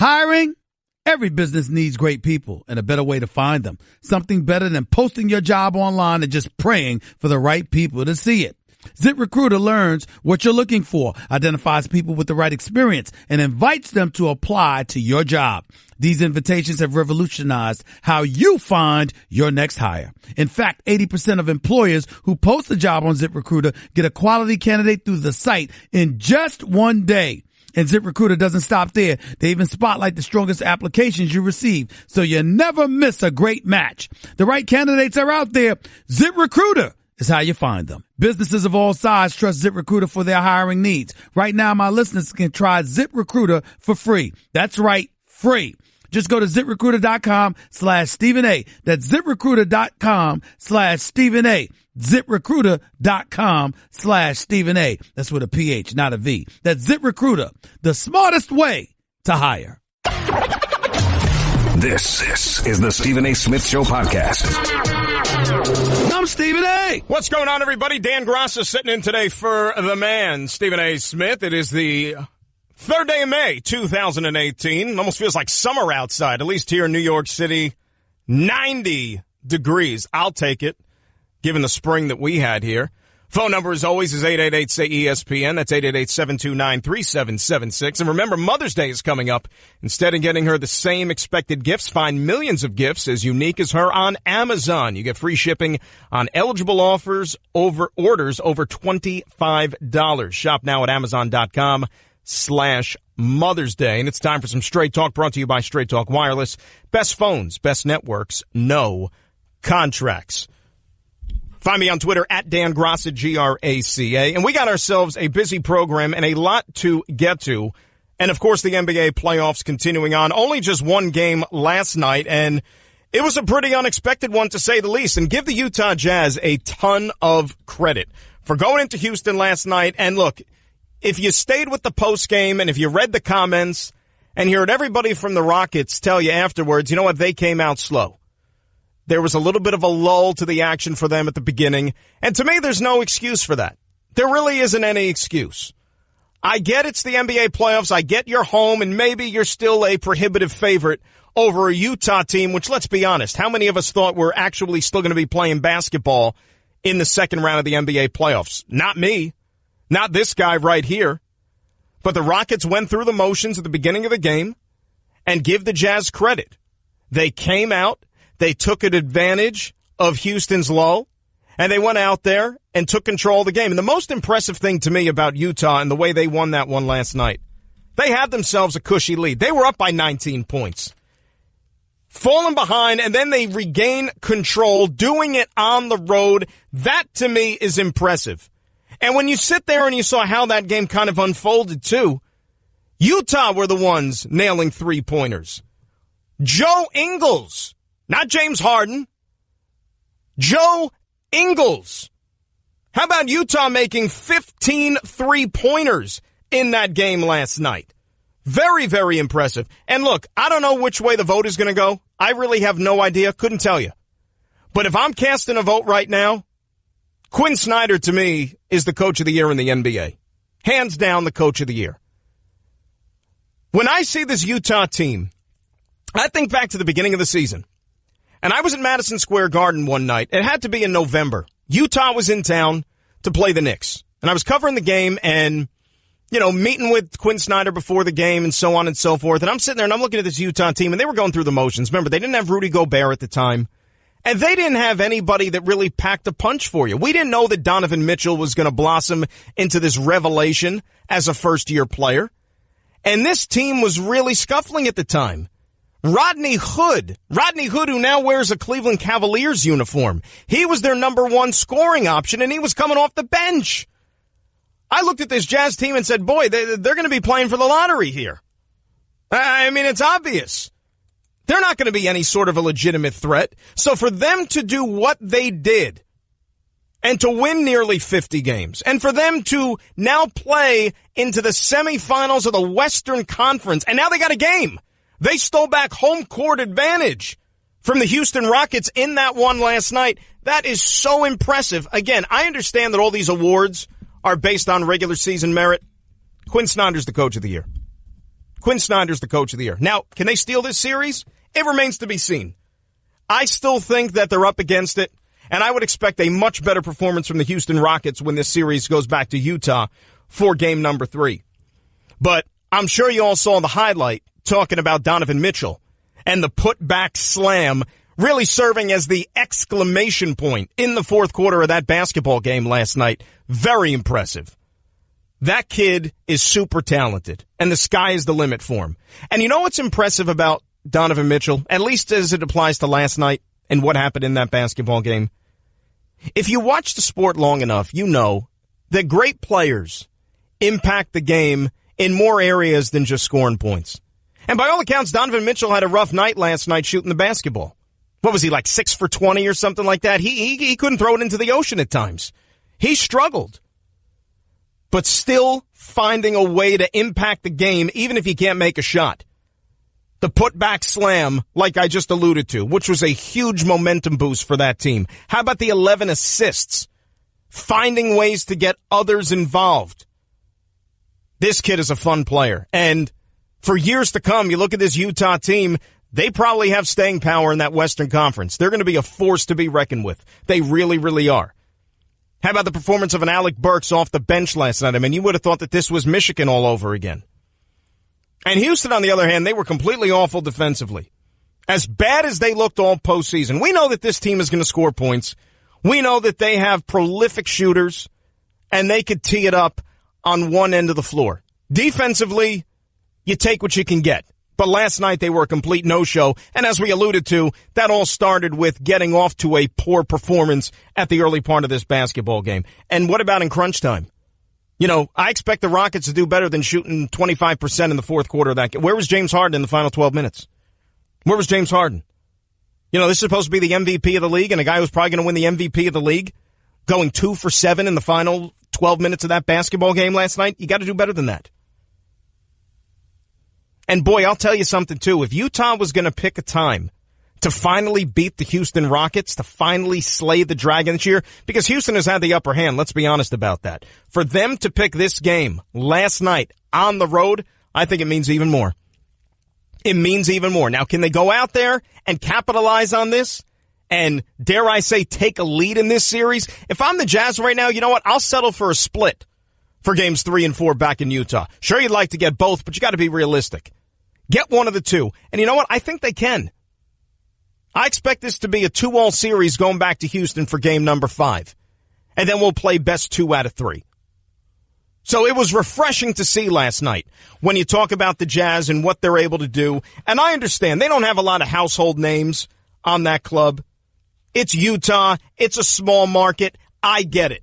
Hiring? Every business needs great people, and a better way to find them. Something better than posting your job online and just praying for the right people to see it. ZipRecruiter learns what you're looking for, identifies people with the right experience, and invites them to apply to your job. These invitations have revolutionized how you find your next hire. In fact, 80% of employers who post a job on ZipRecruiter get a quality candidate through the site in just one day. And ZipRecruiter doesn't stop there. They even spotlight the strongest applications you receive, so you never miss a great match. The right candidates are out there. ZipRecruiter is how you find them. Businesses of all sizes trust ZipRecruiter for their hiring needs. Right now, my listeners can try ZipRecruiter for free. That's right, free. Just go to ZipRecruiter.com/Stephen A. That's ZipRecruiter.com/Stephen A. ZipRecruiter.com/Stephen A. That's with a PH, not a V. That's ZipRecruiter, the smartest way to hire. This is the Stephen A. Smith Show podcast. I'm Stephen A. What's going on, everybody? Dan Graca sitting in today for the man, Stephen A. Smith. It is the third day of May, 2018. Almost feels like summer outside, at least here in New York City. 90 degrees. I'll take it, given the spring that we had here. Phone number, as always, is 888-SAY-ESPN. That's 888-729-3776. And remember, Mother's Day is coming up. Instead of getting her the same expected gifts, find millions of gifts as unique as her on Amazon. You get free shipping on eligible orders over $25. Shop now at Amazon.com/Mother's Day. And it's time for some Straight Talk, brought to you by Straight Talk Wireless. Best phones, best networks, no contracts. Find me on Twitter at Dan Graca, Graca. And we got ourselves a busy program and a lot to get to. And, of course, the NBA playoffs continuing on. Only just one game last night, and it was a pretty unexpected one, to say the least. And give the Utah Jazz a ton of credit for going into Houston last night. And, look, if you stayed with the postgame and if you read the comments and you heard everybody from the Rockets tell you afterwards, you know what, they came out slow. There was a little bit of a lull to the action for them at the beginning. And to me, there's no excuse for that. There really isn't any excuse. I get it's the NBA playoffs. I get you're home, and maybe you're still a prohibitive favorite over a Utah team, which, let's be honest, how many of us thought we're actually still going to be playing basketball in the second round of the NBA playoffs? Not me. Not this guy right here. But the Rockets went through the motions at the beginning of the game, and give the Jazz credit. They came out. They took advantage of Houston's lull, and they went out there and took control of the game. And the most impressive thing to me about Utah and the way they won that one last night, they had themselves a cushy lead. They were up by 19 points. Falling behind, and then they regain control, doing it on the road. That, to me, is impressive. And when you sit there and you saw how that game kind of unfolded, too, Utah were the ones nailing three-pointers. Joe Ingles. Not James Harden. Joe Ingles. How about Utah making 15 three-pointers in that game last night? Very, very impressive. And look, I don't know which way the vote is going to go. I really have no idea. Couldn't tell you. But if I'm casting a vote right now, Quinn Snyder, to me, is the coach of the year in the NBA. Hands down, the coach of the year. When I see this Utah team, I think back to the beginning of the season. And I was at Madison Square Garden one night. It had to be in November. Utah was in town to play the Knicks. And I was covering the game and, you know, meeting with Quinn Snyder before the game and so on and so forth. And I'm sitting there and I'm looking at this Utah team, and they were going through the motions. Remember, they didn't have Rudy Gobert at the time. And they didn't have anybody that really packed a punch for you. We didn't know that Donovan Mitchell was going to blossom into this revelation as a first-year player. And this team was really scuffling at the time. Rodney Hood, who now wears a Cleveland Cavaliers uniform. He was their number one scoring option, and he was coming off the bench. I looked at this Jazz team and said, boy, they're going to be playing for the lottery here. I mean, it's obvious. They're not going to be any sort of a legitimate threat. So for them to do what they did and to win nearly 50 games, and for them to now play into the semifinals of the Western Conference, and now they got a game. They stole back home court advantage from the Houston Rockets in that one last night. That is so impressive. Again, I understand that all these awards are based on regular season merit. Quinn Snyder's the coach of the year. Quinn Snyder's the coach of the year. Now, can they steal this series? It remains to be seen. I still think that they're up against it, and I would expect a much better performance from the Houston Rockets when this series goes back to Utah for game number 3. But I'm sure you all saw the highlight talking about Donovan Mitchell and the putback slam really serving as the exclamation point in the fourth quarter of that basketball game last night. Very impressive. That kid is super talented, and the sky is the limit for him. And you know what's impressive about Donovan Mitchell, at least as it applies to last night and what happened in that basketball game? If you watch the sport long enough, you know that great players impact the game in more areas than just scoring points. And by all accounts, Donovan Mitchell had a rough night last night shooting the basketball. What was he, like 6 for 20 or something like that? He couldn't throw it into the ocean at times. He struggled. But still finding a way to impact the game, even if he can't make a shot. The putback slam, like I just alluded to, which was a huge momentum boost for that team. How about the 11 assists? Finding ways to get others involved. This kid is a fun player. And for years to come, you look at this Utah team, they probably have staying power in that Western Conference. They're going to be a force to be reckoned with. They really, really are. How about the performance of an Alec Burks off the bench last night? I mean, you would have thought that this was Michigan all over again. And Houston, on the other hand, they were completely awful defensively. As bad as they looked all postseason, we know that this team is going to score points. We know that they have prolific shooters, and they could tee it up on one end of the floor. Defensively, you take what you can get. But last night they were a complete no-show, and as we alluded to, that all started with getting off to a poor performance at the early part of this basketball game. And what about in crunch time? You know, I expect the Rockets to do better than shooting 25% in the fourth quarter of that game. Where was James Harden in the final 12 minutes? Where was James Harden? You know, this is supposed to be the MVP of the league, and a guy who's probably going to win the MVP of the league, going 2 for 7 in the final 12 minutes of that basketball game last night. You got to do better than that. And boy, I'll tell you something too. If Utah was going to pick a time to finally beat the Houston Rockets, to finally slay the Dragon this year, because Houston has had the upper hand, let's be honest about that. For them to pick this game last night on the road, I think it means even more. It means even more. Now, can they go out there and capitalize on this? And dare I say, take a lead in this series? If I'm the Jazz right now, you know what? I'll settle for a split for games 3 and 4 back in Utah. Sure, you'd like to get both, but you got to be realistic. Get one of the two. And you know what? I think they can. I expect this to be a 2-all series going back to Houston for game number 5. And then we'll play best 2 out of 3. So it was refreshing to see last night when you talk about the Jazz and what they're able to do. And I understand they don't have a lot of household names on that club. It's Utah. It's a small market. I get it.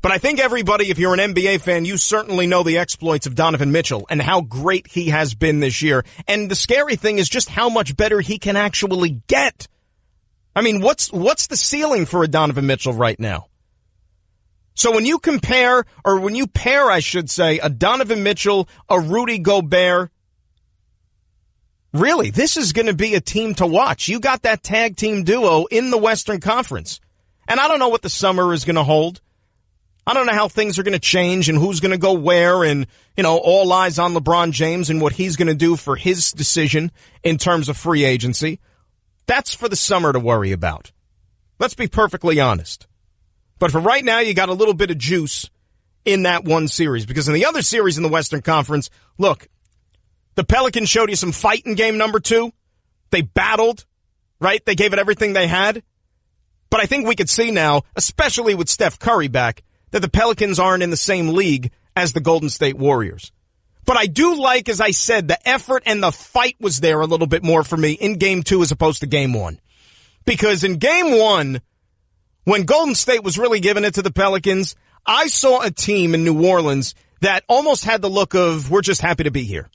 But I think everybody, if you're an NBA fan, you certainly know the exploits of Donovan Mitchell and how great he has been this year. And the scary thing is just how much better he can actually get. I mean, what's the ceiling for a Donovan Mitchell right now? So when you compare, or when you pair, I should say, a Donovan Mitchell, a Rudy Gobert, really, this is going to be a team to watch. You got that tag team duo in the Western Conference. And I don't know what the summer is going to hold. I don't know how things are going to change and who's going to go where, and, you know, all eyes on LeBron James and what he's going to do for his decision in terms of free agency. That's for the summer to worry about. Let's be perfectly honest. But for right now, you got a little bit of juice in that one series, because in the other series in the Western Conference, look, the Pelicans showed you some fight in game number 2. They battled, right? They gave it everything they had. But I think we could see now, especially with Steph Curry back, that the Pelicans aren't in the same league as the Golden State Warriors. But I do like, as I said, the effort and the fight was there a little bit more for me in game 2 as opposed to game 1. Because in game 1, when Golden State was really giving it to the Pelicans, I saw a team in New Orleans that almost had the look of, we're just happy to be here.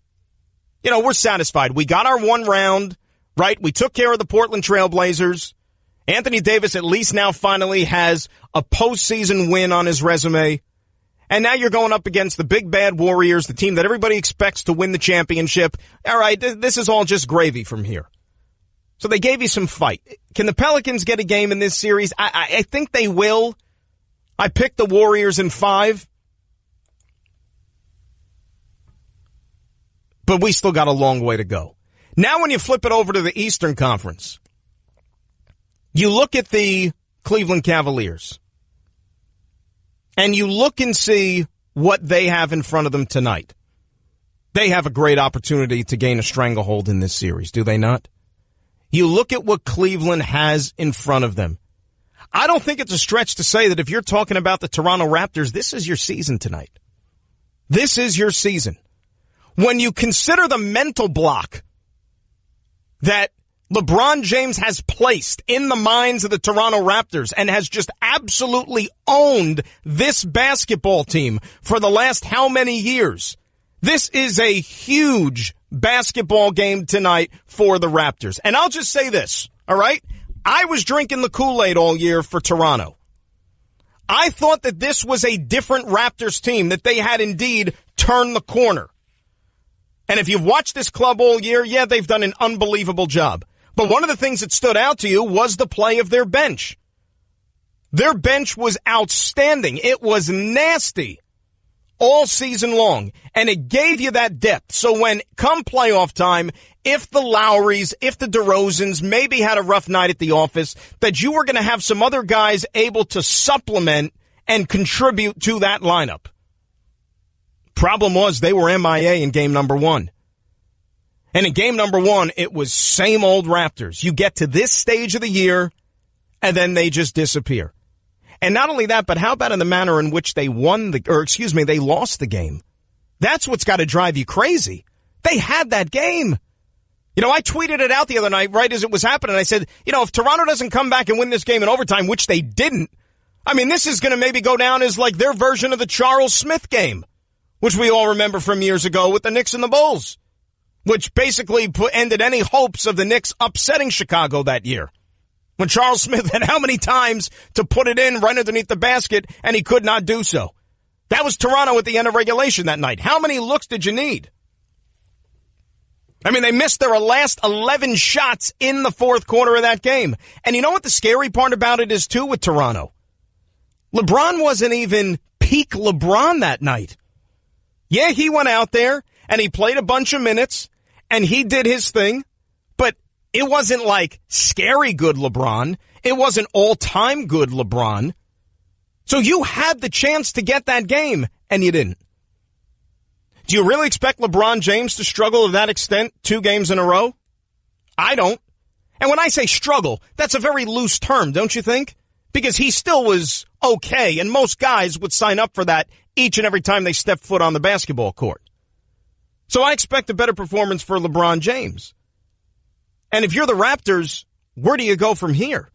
You know, we're satisfied. We got our one round, right? We took care of the Portland Trailblazers. Anthony Davis at least now finally has a postseason win on his resume. And now you're going up against the big bad Warriors, the team that everybody expects to win the championship. All right, this is all just gravy from here. So they gave you some fight. Can the Pelicans get a game in this series? I think they will. I picked the Warriors in 5. But we still got a long way to go. Now when you flip it over to the Eastern Conference, you look at the Cleveland Cavaliers, and you look and see what they have in front of them tonight. They have a great opportunity to gain a stranglehold in this series, do they not? You look at what Cleveland has in front of them. I don't think it's a stretch to say that if you're talking about the Toronto Raptors, this is your season tonight. This is your season. When you consider the mental block that LeBron James has placed in the minds of the Toronto Raptors and has just absolutely owned this basketball team for the last how many years, this is a huge basketball game tonight for the Raptors. And I'll just say this, all right? I was drinking the Kool-Aid all year for Toronto. I thought that this was a different Raptors team, that they had indeed turned the corner. And if you've watched this club all year, yeah, they've done an unbelievable job. But one of the things that stood out to you was the play of their bench. Their bench was outstanding. It was nasty all season long, and it gave you that depth. So when come playoff time, if the Lowrys, if the DeRozans maybe had a rough night at the office, that you were going to have some other guys able to supplement and contribute to that lineup. Problem was they were MIA in game number one. And in game number one, it was same old Raptors. You get to this stage of the year, and then they just disappear. And not only that, but how about in the manner in which they they lost the game? That's what's got to drive you crazy. They had that game. You know, I tweeted it out the other night right as it was happening. I said, you know, if Toronto doesn't come back and win this game in overtime, which they didn't, I mean, this is going to maybe go down as like their version of the Charles Smith game, which we all remember from years ago with the Knicks and the Bulls, which basically ended any hopes of the Knicks upsetting Chicago that year. When Charles Smith had how many times to put it in right underneath the basket, and he could not do so. That was Toronto at the end of regulation that night. How many looks did you need? I mean, they missed their last 11 shots in the fourth quarter of that game. And you know what the scary part about it is, too, with Toronto? LeBron wasn't even peak LeBron that night. Yeah, he went out there, and he played a bunch of minutes, and he did his thing, but it wasn't like scary good LeBron. It wasn't all-time good LeBron. So you had the chance to get that game, and you didn't. Do you really expect LeBron James to struggle to that extent 2 games in a row? I don't. And when I say struggle, that's a very loose term, don't you think? Because he still was okay, and most guys would sign up for that each and every time they step foot on the basketball court. So I expect a better performance for LeBron James. And if you're the Raptors, where do you go from here?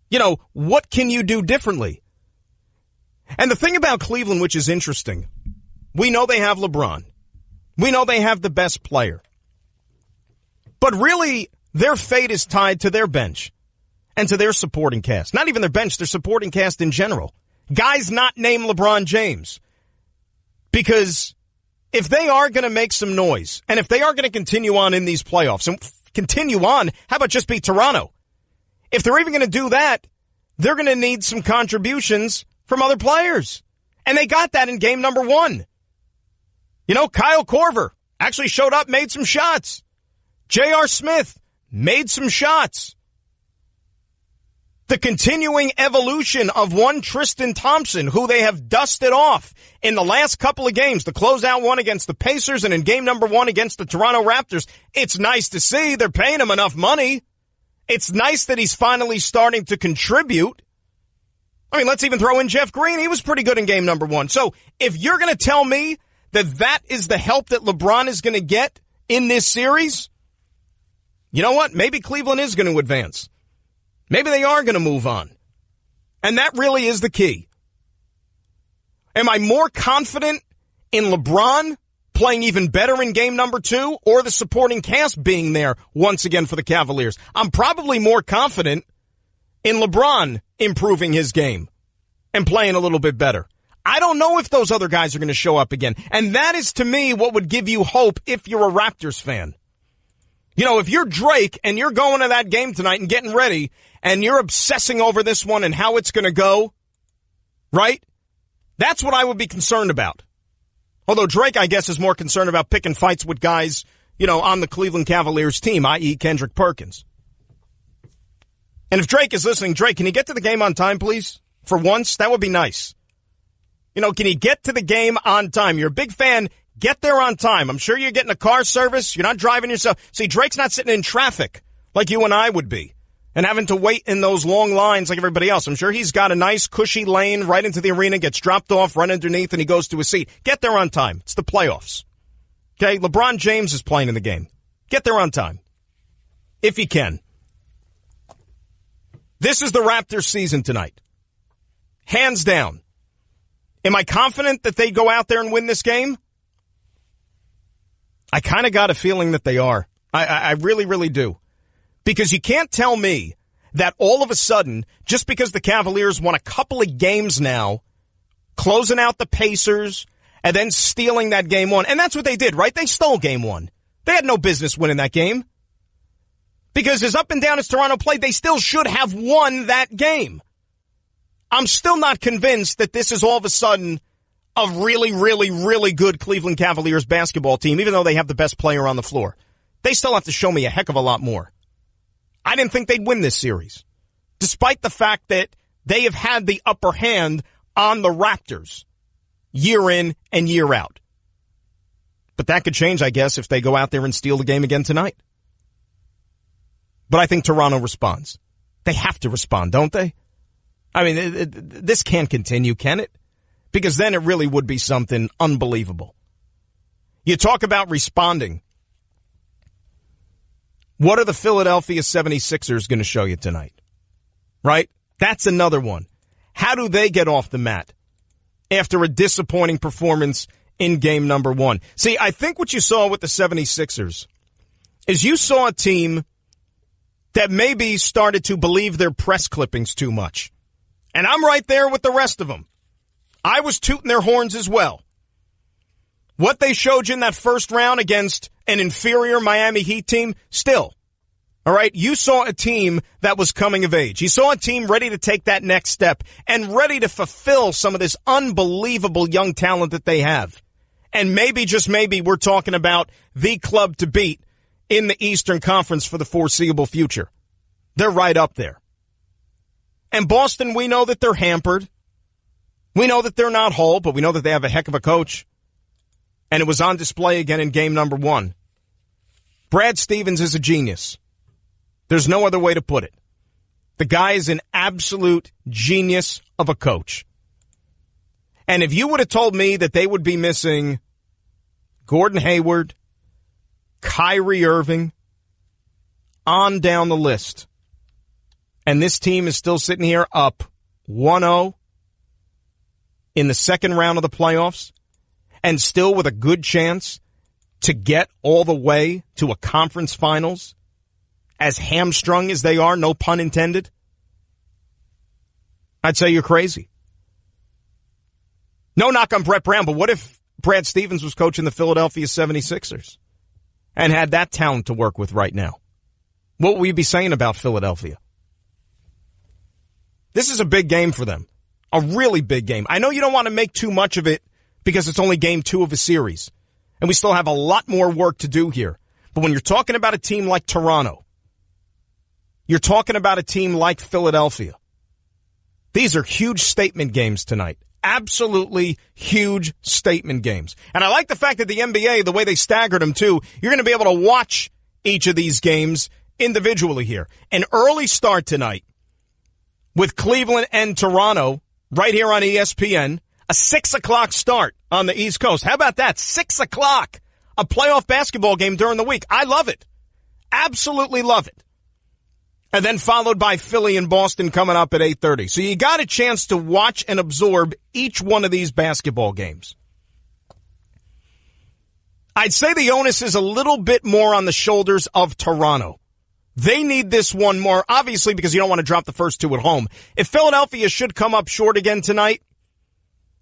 You know, what can you do differently? And the thing about Cleveland, which is interesting, we know they have LeBron. We know they have the best player. But really, their fate is tied to their bench and to their supporting cast. Not even their bench, their supporting cast in general. Guys not named LeBron James. Because if they are going to make some noise, and if they are going to continue on in these playoffs, and continue on, how about just beat Toronto? If they're even going to do that, they're going to need some contributions from other players. And they got that in game number one. You know, Kyle Korver actually showed up, made some shots. J.R. Smith made some shots. The continuing evolution of one Tristan Thompson, who they have dusted off in the last couple of games, the closeout one against the Pacers and in game number one against the Toronto Raptors. It's nice to see. They're paying him enough money. It's nice that he's finally starting to contribute. I mean, let's even throw in Jeff Green. He was pretty good in game number one. So if you're going to tell me that is the help that LeBron is going to get in this series, you know what? Maybe Cleveland is going to advance. Maybe they are going to move on. And that really is the key. Am I more confident in LeBron playing even better in game number 2 or the supporting cast being there once again for the Cavaliers? I'm probably more confident in LeBron improving his game and playing a little bit better. I don't know if those other guys are going to show up again. And that is, to me, what would give you hope if you're a Raptors fan. You know, if you're Drake and you're going to that game tonight and getting ready and you're obsessing over this one and how it's going to go, right? That's what I would be concerned about. Although Drake, I guess, is more concerned about picking fights with guys, on the Cleveland Cavaliers team, i.e. Kendrick Perkins. And if Drake is listening, Drake, can you get to the game on time, please? For once, that would be nice. Can you get to the game on time? You're a big fan. Get there on time. I'm sure you're getting a car service. You're not driving yourself. See, Drake's not sitting in traffic like you and I would be and having to wait in those long lines like everybody else. I'm sure he's got a nice, cushy lane right into the arena, gets dropped off, run underneath, and he goes to his seat. Get there on time. It's the playoffs. Okay? LeBron James is playing in the game. Get there on time. If you can. This is the Raptors season tonight. Hands down. Am I confident that they go out there and win this game? I kind of got a feeling that they are. I really, really do. Because you can't tell me that all of a sudden, just because the Cavaliers won a couple of games now, closing out the Pacers, and then stealing that game one. And that's what they did, right? They stole game one. They had no business winning that game. Because as up and down as Toronto played, they still should have won that game. I'm still not convinced that this is all of a sudden a really, really, really good Cleveland Cavaliers basketball team, even though they have the best player on the floor. They still have to show me a heck of a lot more. I didn't think they'd win this series, despite the fact that they have had the upper hand on the Raptors year in and year out. But that could change, I guess, if they go out there and steal the game again tonight. But I think Toronto responds. They have to respond, don't they? I mean, this can't continue, can it? Because then it really would be something unbelievable. You talk about responding. What are the Philadelphia 76ers going to show you tonight? Right? That's another one. How do they get off the mat after a disappointing performance in game number one? See, I think what you saw with the 76ers is you saw a team that maybe started to believe their press clippings too much. And I'm right there with the rest of them. I was tooting their horns as well. What they showed you in that first round against an inferior Miami Heat team, still. All right, you saw a team that was coming of age. You saw a team ready to take that next step and ready to fulfill some of this unbelievable young talent that they have. And maybe, just maybe, we're talking about the club to beat in the Eastern Conference for the foreseeable future. They're right up there. And Boston, we know that they're hampered. We know that they're not whole, but we know that they have a heck of a coach. And it was on display again in game number one. Brad Stevens is a genius. There's no other way to put it. The guy is an absolute genius of a coach. And if you would have told me that they would be missing Gordon Hayward, Kyrie Irving, on down the list, and this team is still sitting here up 1-0 in the second round of the playoffs, and still with a good chance to get all the way to a conference finals, as hamstrung as they are, no pun intended, I'd say you're crazy. No knock on Brett Brown, but what if Brad Stevens was coaching the Philadelphia 76ers and had that talent to work with right now? What would we be saying about Philadelphia? This is a big game for them. A really big game. I know you don't want to make too much of it because it's only game 2 of a series. And we still have a lot more work to do here. But when you're talking about a team like Toronto, you're talking about a team like Philadelphia. These are huge statement games tonight. Absolutely huge statement games. And I like the fact that the NBA, the way they staggered them too, you're going to be able to watch each of these games individually here. An early start tonight with Cleveland and Toronto right here on ESPN. A 6 o'clock start on the East Coast. How about that? 6 o'clock. A playoff basketball game during the week. I love it. Absolutely love it. And then followed by Philly and Boston coming up at 8:30. So you got a chance to watch and absorb each one of these basketball games. I'd say the onus is a little bit more on the shoulders of Toronto. They need this one more, obviously, because you don't want to drop the first two at home. If Philadelphia should come up short again tonight,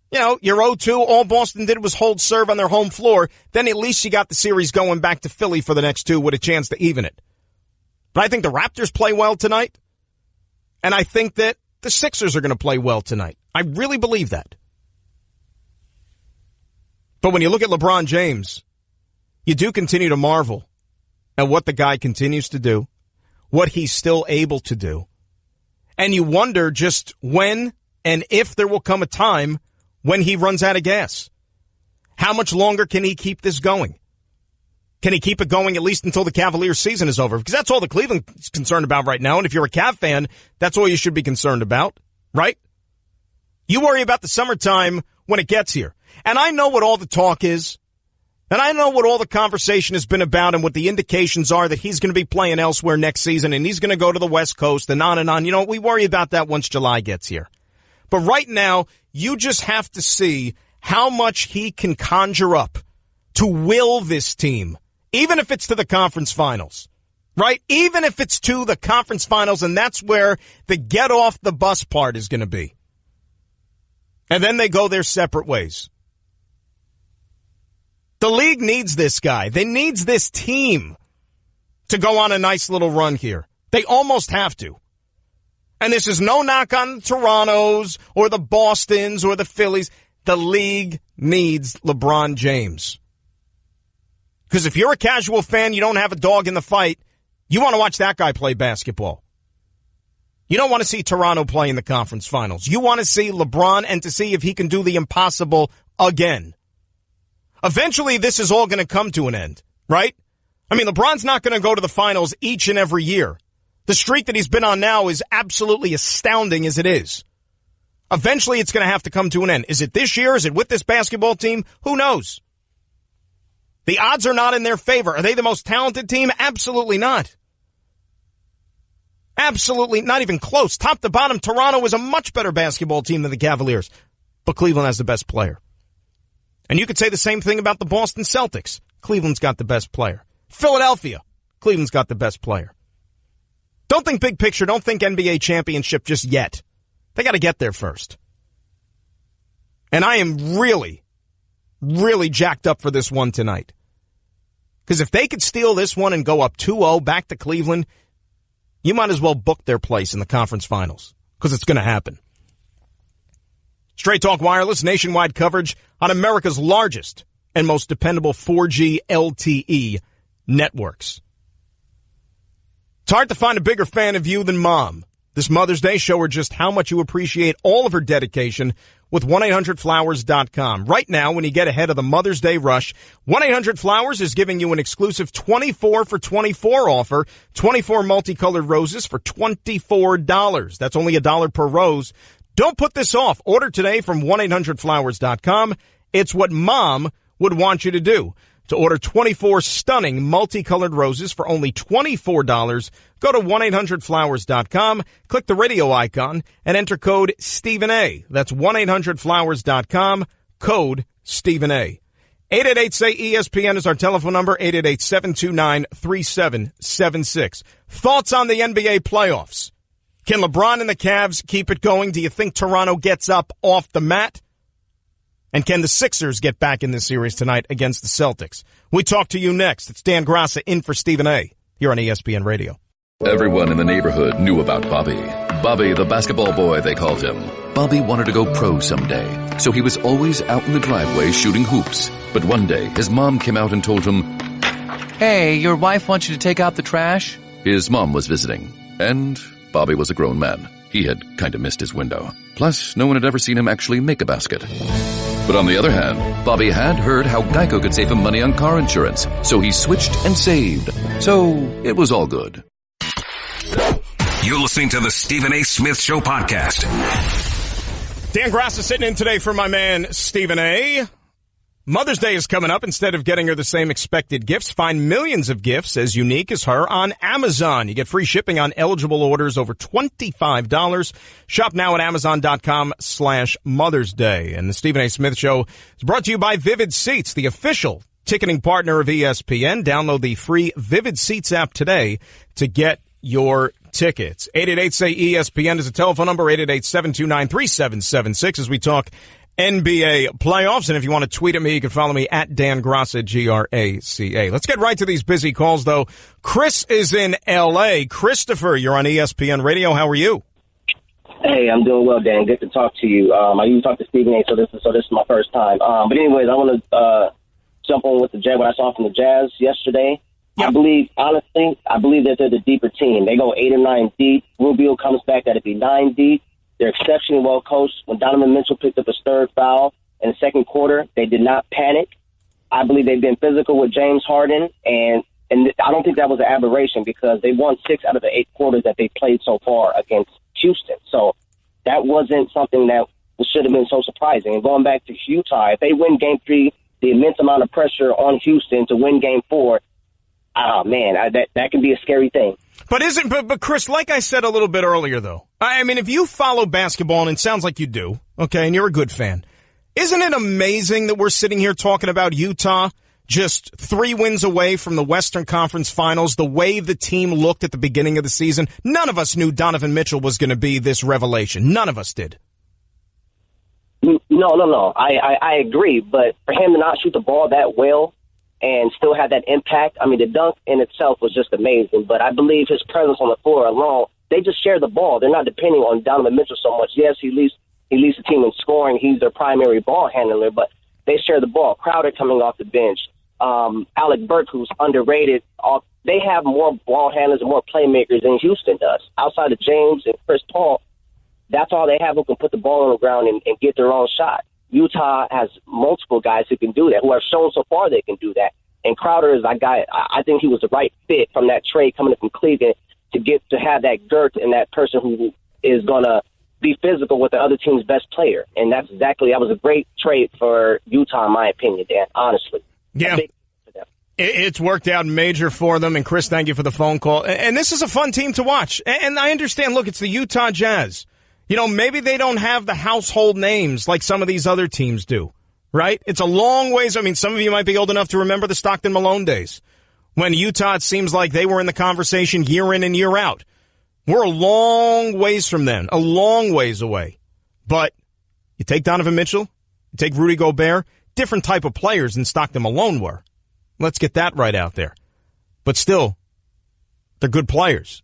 you know, you're 0-2. All Boston did was hold serve on their home floor. Then at least you got the series going back to Philly for the next two with a chance to even it. But I think the Raptors play well tonight. And I think that the Sixers are going to play well tonight. I really believe that. But when you look at LeBron James, you do continue to marvel at what the guy continues to do, what he's still able to do. And you wonder just when and if there will come a time when he runs out of gas. How much longer can he keep this going? Can he keep it going at least until the Cavaliers season is over? Because that's all the Cleveland's concerned about right now. And if you're a Cav fan, that's all you should be concerned about, right? You worry about the summertime when it gets here. And I know what all the talk is. And I know what all the conversation has been about and what the indications are that he's going to be playing elsewhere next season and he's going to go to the West Coast and on and on. You know, we worry about that once July gets here. But right now, you just have to see how much he can conjure up to will this team, even if it's to the conference finals, right? Even if it's to the conference finals, and that's where the get off the bus part is going to be. And then they go their separate ways. The league needs this guy. They needs this team to go on a nice little run here. They almost have to. And this is no knock on the Torontos or the Bostons or the Phillies. The league needs LeBron James. Because if you're a casual fan, you don't have a dog in the fight, you want to watch that guy play basketball. You don't want to see Toronto play in the conference finals. You want to see LeBron and to see if he can do the impossible again. Eventually, this is all going to come to an end, right? I mean, LeBron's not going to go to the finals each and every year. The streak that he's been on now is absolutely astounding as it is. Eventually, it's going to have to come to an end. Is it this year? Is it with this basketball team? Who knows? The odds are not in their favor. Are they the most talented team? Absolutely not. Absolutely not even close. Top to bottom, Toronto is a much better basketball team than the Cavaliers. But Cleveland has the best player. And you could say the same thing about the Boston Celtics. Cleveland's got the best player. Philadelphia, Cleveland's got the best player. Don't think big picture. Don't think NBA championship just yet. They got to get there first. And I am really, really jacked up for this one tonight. Because if they could steal this one and go up 2-0 back to Cleveland, you might as well book their place in the conference finals. Because it's going to happen. Straight Talk Wireless, nationwide coverage on America's largest and most dependable 4G LTE networks. It's hard to find a bigger fan of you than Mom. This Mother's Day, show her just how much you appreciate all of her dedication with 1-800-Flowers.com. Right now, when you get ahead of the Mother's Day rush, 1-800-Flowers is giving you an exclusive 24 for 24 offer, 24 multicolored roses for $24. That's only $1 per rose. Don't put this off. Order today from 1-800-Flowers.com. It's what Mom would want you to do. To order 24 stunning multicolored roses for only $24, go to 1-800-Flowers.com, click the radio icon, and enter code Stephen A. That's 1-800-Flowers.com, code Stephen A. 888-SAY-ESPN is our telephone number, 888-729-3776. Thoughts on the NBA playoffs? Can LeBron and the Cavs keep it going? Do you think Toronto gets up off the mat? And can the Sixers get back in this series tonight against the Celtics? We talk to you next. It's Dan Graca in for Stephen A. here on ESPN Radio. Everyone in the neighborhood knew about Bobby. Bobby, the basketball boy, they called him. Bobby wanted to go pro someday, so he was always out in the driveway shooting hoops. But one day, his mom came out and told him, "Hey, your wife wants you to take out the trash?" His mom was visiting, and Bobby was a grown man. He had kind of missed his window. Plus, no one had ever seen him actually make a basket. But on the other hand, Bobby had heard how Geico could save him money on car insurance, so he switched and saved. So it was all good. You're listening to the Stephen A. Smith Show podcast. Dan Graca sitting in today for my man Stephen A. Mother's Day is coming up. Instead of getting her the same expected gifts, find millions of gifts as unique as her on Amazon. You get free shipping on eligible orders over $25. Shop now at Amazon.com/Mother's Day. And the Stephen A. Smith Show is brought to you by Vivid Seats, the official ticketing partner of ESPN. Download the free Vivid Seats app today to get your tickets. 888-SAY-ESPN is a telephone number, 888-729-3776 as we talk NBA playoffs. And if you want to tweet at me, you can follow me at Dan Graca, Graca. Let's get right to these busy calls, though. Chris is in L.A. Christopher, you're on ESPN Radio. How are you? Hey, I'm doing well, Dan. Good to talk to you. I usually talk to Stephen A, so this is my first time. But anyways, I want to jump on with what I saw from the Jazz yesterday. Yep. I believe that they're the deeper team. They go 8 or 9 deep. Rubio comes back, that'd be 9 deep. They're exceptionally well coached. When Donovan Mitchell picked up his third foul in the second quarter, they did not panic. I believe they've been physical with James Harden, and I don't think that was an aberration because they won 6 out of the 8 quarters that they played so far against Houston. So that wasn't something that should have been so surprising. And going back to Utah, if they win Game 3, the immense amount of pressure on Houston to win Game 4, oh, man, that can be a scary thing. But Chris, like I said a little bit earlier, though, I mean, if you follow basketball, and it sounds like you do, okay, and you're a good fan, isn't it amazing that we're sitting here talking about Utah just 3 wins away from the Western Conference Finals, the way the team looked at the beginning of the season? None of us knew Donovan Mitchell was going to be this revelation. None of us did. No. I agree, but for him to not shoot the ball that well and still have that impact, I mean, the dunk in itself was just amazing, but I believe his presence on the floor alone, they just share the ball. They're not depending on Donovan Mitchell so much. Yes, he leads the team in scoring. He's their primary ball handler, but they share the ball. Crowder coming off the bench. Alec Burks, who's underrated. They have more ball handlers and more playmakers than Houston does. Outside of James and Chris Paul, that's all they have who can put the ball on the ground and get their own shot. Utah has multiple guys who can do that, who have shown so far they can do that. And Crowder is that guy. I think he was the right fit from that trade coming from Cleveland to have that girth and that person who is going to be physical with the other team's best player. And that was a great trade for Utah, in my opinion, Dan, honestly. Yeah. It's worked out major for them. And Chris, thank you for the phone call. And this is a fun team to watch. And I understand, look, it's the Utah Jazz. You know, maybe they don't have the household names like some of these other teams do, right? It's a long ways. I mean, some of you might be old enough to remember the Stockton Malone days when Utah, it seems like they were in the conversation year in and year out. We're a long ways from then, a long ways away. But you take Donovan Mitchell, you take Rudy Gobert, different type of players than Stockton Malone were. Let's get that right out there. But still, they're good players.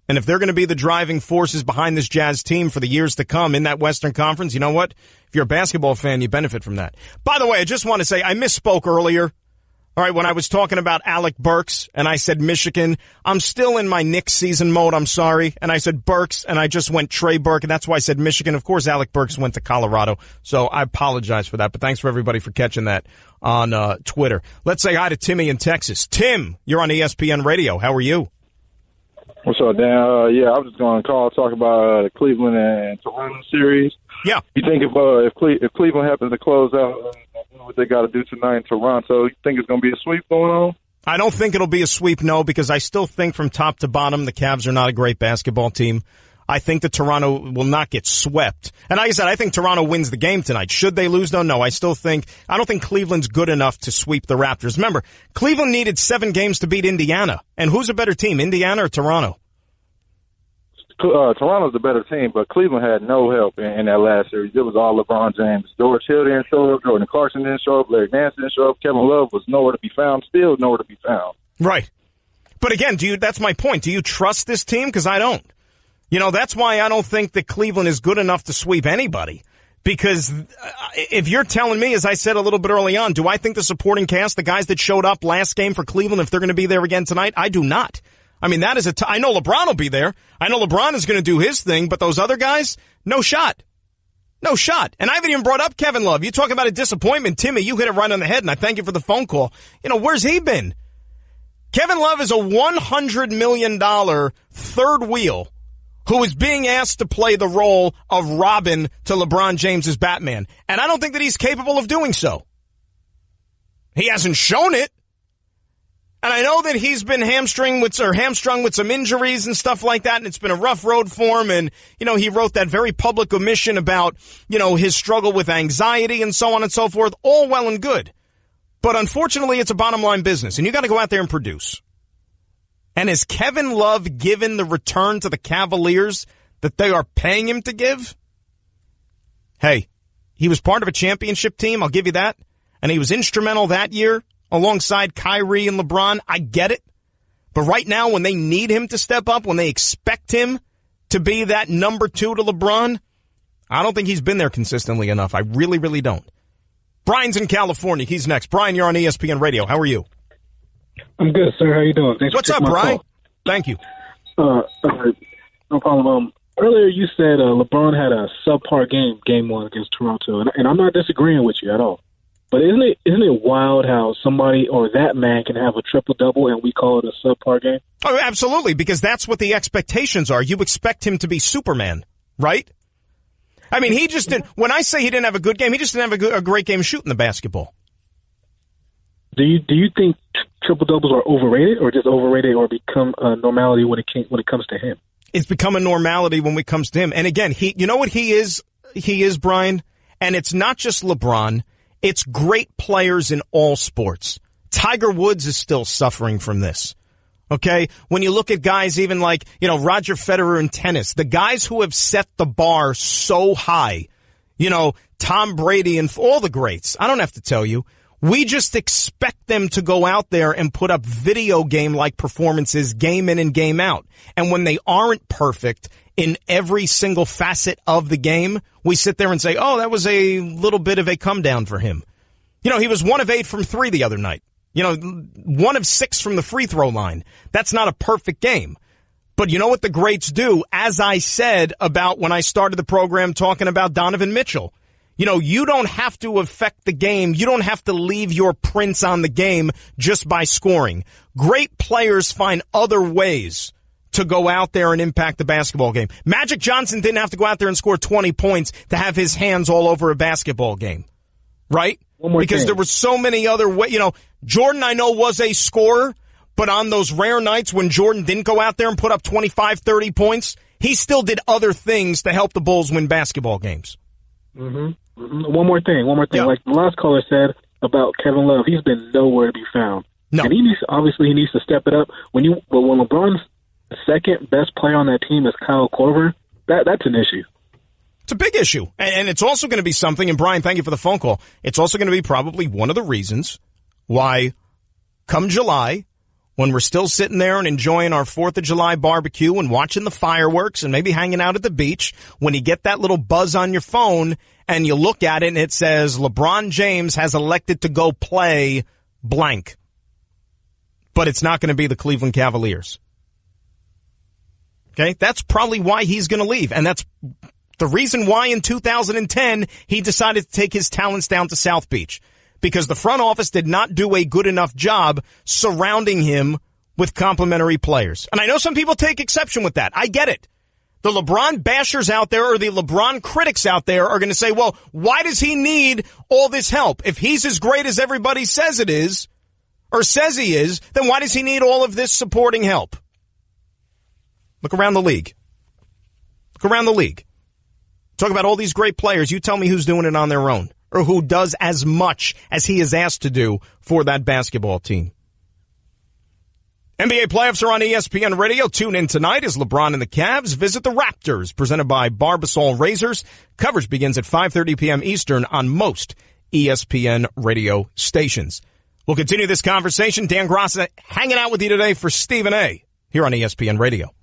And if they're going to be the driving forces behind this Jazz team for the years to come in that Western Conference, you know what? If you're a basketball fan, you benefit from that. By the way, I just want to say I misspoke earlier. All right, when I was talking about Alec Burks and I said Michigan, I'm still in my Knick season mode, I'm sorry. And I said Burks and I just went Trey Burke, and that's why I said Michigan. Of course, Alec Burks went to Colorado, so I apologize for that. But thanks for everybody for catching that on Twitter. Let's say hi to Timmy in Texas. Tim, you're on ESPN Radio. How are you? What's up, Dan? I was just going to talk about the Cleveland and Toronto series. Yeah. You think if Cleveland happens to close out what they got to do tonight in Toronto, you think it's going to be a sweep going on? I don't think it'll be a sweep, no, because I still think from top to bottom the Cavs are not a great basketball team. I think that Toronto will not get swept. And like I said, I think Toronto wins the game tonight. Should they lose, though? No, I don't think Cleveland's good enough to sweep the Raptors. Remember, Cleveland needed 7 games to beat Indiana. And who's a better team, Indiana or Toronto? Toronto's the better team, but Cleveland had no help in that last series. It was all LeBron James. George Hill didn't show up. Jordan Clarkson didn't show up. Larry Nance didn't show up. Kevin Love was nowhere to be found. Still nowhere to be found. Right. But again, that's my point. Do you trust this team? Because I don't. You know, that's why I don't think that Cleveland is good enough to sweep anybody. Because if you're telling me, as I said a little bit early on, do I think the supporting cast, the guys that showed up last game for Cleveland, if they're going to be there again tonight, I do not. I mean, that is I know LeBron will be there. I know LeBron is going to do his thing, but those other guys, no shot. No shot. And I haven't even brought up Kevin Love. You talk about a disappointment. Timmy, you hit it right on the head, and I thank you for the phone call. You know, where's he been? Kevin Love is a $100 million third wheel who is being asked to play the role of Robin to LeBron James's Batman. And I don't think that he's capable of doing so. He hasn't shown it. And I know that he's been hamstrung with some injuries and stuff like that, and it's been a rough road for him. And, you know, he wrote that very public omission about, you know, his struggle with anxiety and so on and so forth. All well and good. But unfortunately, it's a bottom line business, and you got to go out there and produce. And has Kevin Love given the return to the Cavaliers that they are paying him to give? Hey, he was part of a championship team, I'll give you that. And he was instrumental that year alongside Kyrie and LeBron. I get it. But right now, when they need him to step up, when they expect him to be that number 2 to LeBron? I don't think he's been there consistently enough. I really, really don't. Brian's in California. He's next. Brian, you're on ESPN Radio. How are you? I'm good, sir. How you doing? Thanks What's for up, taking my Brian? call. Thank you. No problem. Earlier you said LeBron had a subpar game 1 against Toronto, and I'm not disagreeing with you at all. But isn't it wild how somebody or that man can have a triple-double and we call it a subpar game? Oh, absolutely, because that's what the expectations are. You expect him to be Superman, right? I mean, he just didn't. When I say he didn't have a good game, he just didn't have a great game shooting the basketball. Do you think triple-doubles are overrated or just overrated or become a normality when it comes to him? It's become a normality when it comes to him. And again, you know what he is? He is, Brian, and it's not just LeBron. It's great players in all sports. Tiger Woods is still suffering from this. Okay? When you look at guys even like, Roger Federer in tennis, the guys who have set the bar so high, Tom Brady and all the greats, I don't have to tell you, we just expect them to go out there and put up video game-like performances game in and game out. And when they aren't perfect in every single facet of the game, we sit there and say, oh, that was a little bit of a come down for him. He was 1 of 8 from 3 the other night. 1 of 6 from the free throw line. That's not a perfect game. But you know what the greats do? As I said about when I started the program talking about Donovan Mitchell, you don't have to affect the game. You don't have to leave your prints on the game just by scoring. Great players find other ways to go out there and impact the basketball game. Magic Johnson didn't have to go out there and score 20 points to have his hands all over a basketball game, right? Because there were so many other ways. Jordan, I know, was a scorer, but on those rare nights when Jordan didn't go out there and put up 25, 30 points, he still did other things to help the Bulls win basketball games. Mm-hmm. Mm-hmm. One more thing. Yeah. Like the last caller said about Kevin Love, he's been nowhere to be found. No. And he needs to step it up. When LeBron's second best player on that team is Kyle Korver, that's an issue. It's a big issue. And it's also going to be something, and Brian, thank you for the phone call. It's also going to be probably one of the reasons why come July, when we're still sitting there and enjoying our 4th of July barbecue and watching the fireworks and maybe hanging out at the beach, when you get that little buzz on your phone and you look at it and it says LeBron James has elected to go play blank. But it's not going to be the Cleveland Cavaliers. Okay? That's probably why he's going to leave. And that's the reason why in 2010 he decided to take his talents down to South Beach. Because the front office did not do a good enough job surrounding him with complimentary players. And I know some people take exception with that. I get it. The LeBron bashers out there or the LeBron critics out there are going to say, well, why does he need all this help? If he's as great as everybody says it is, or says he is, then why does he need all of this supporting help? Look around the league. Look around the league. Talk about all these great players. You tell me who's doing it on their own or who does as much as he is asked to do for that basketball team. NBA playoffs are on ESPN Radio. Tune in tonight as LeBron and the Cavs visit the Raptors, presented by Barbasol Razors. Coverage begins at 5:30 p.m. Eastern on most ESPN radio stations. We'll continue this conversation. Dan Graca hanging out with you today for Stephen A. here on ESPN Radio.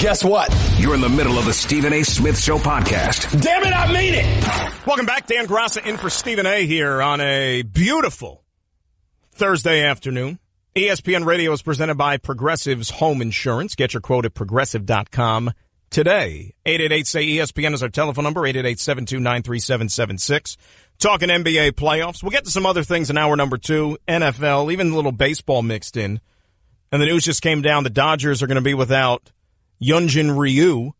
Guess what? You're in the middle of the Stephen A. Smith Show podcast. Damn it, I mean it! Welcome back. Dan Graca in for Stephen A. here on a beautiful Thursday afternoon. ESPN Radio is presented by Progressive's Home Insurance. Get your quote at Progressive.com today. 888-SAY-ESPN is our telephone number, 888-729-3776. Talking NBA playoffs. We'll get to some other things in hour number 2. NFL, even a little baseball mixed in. And the news just came down. The Dodgers are going to be without Hyunjin Ryu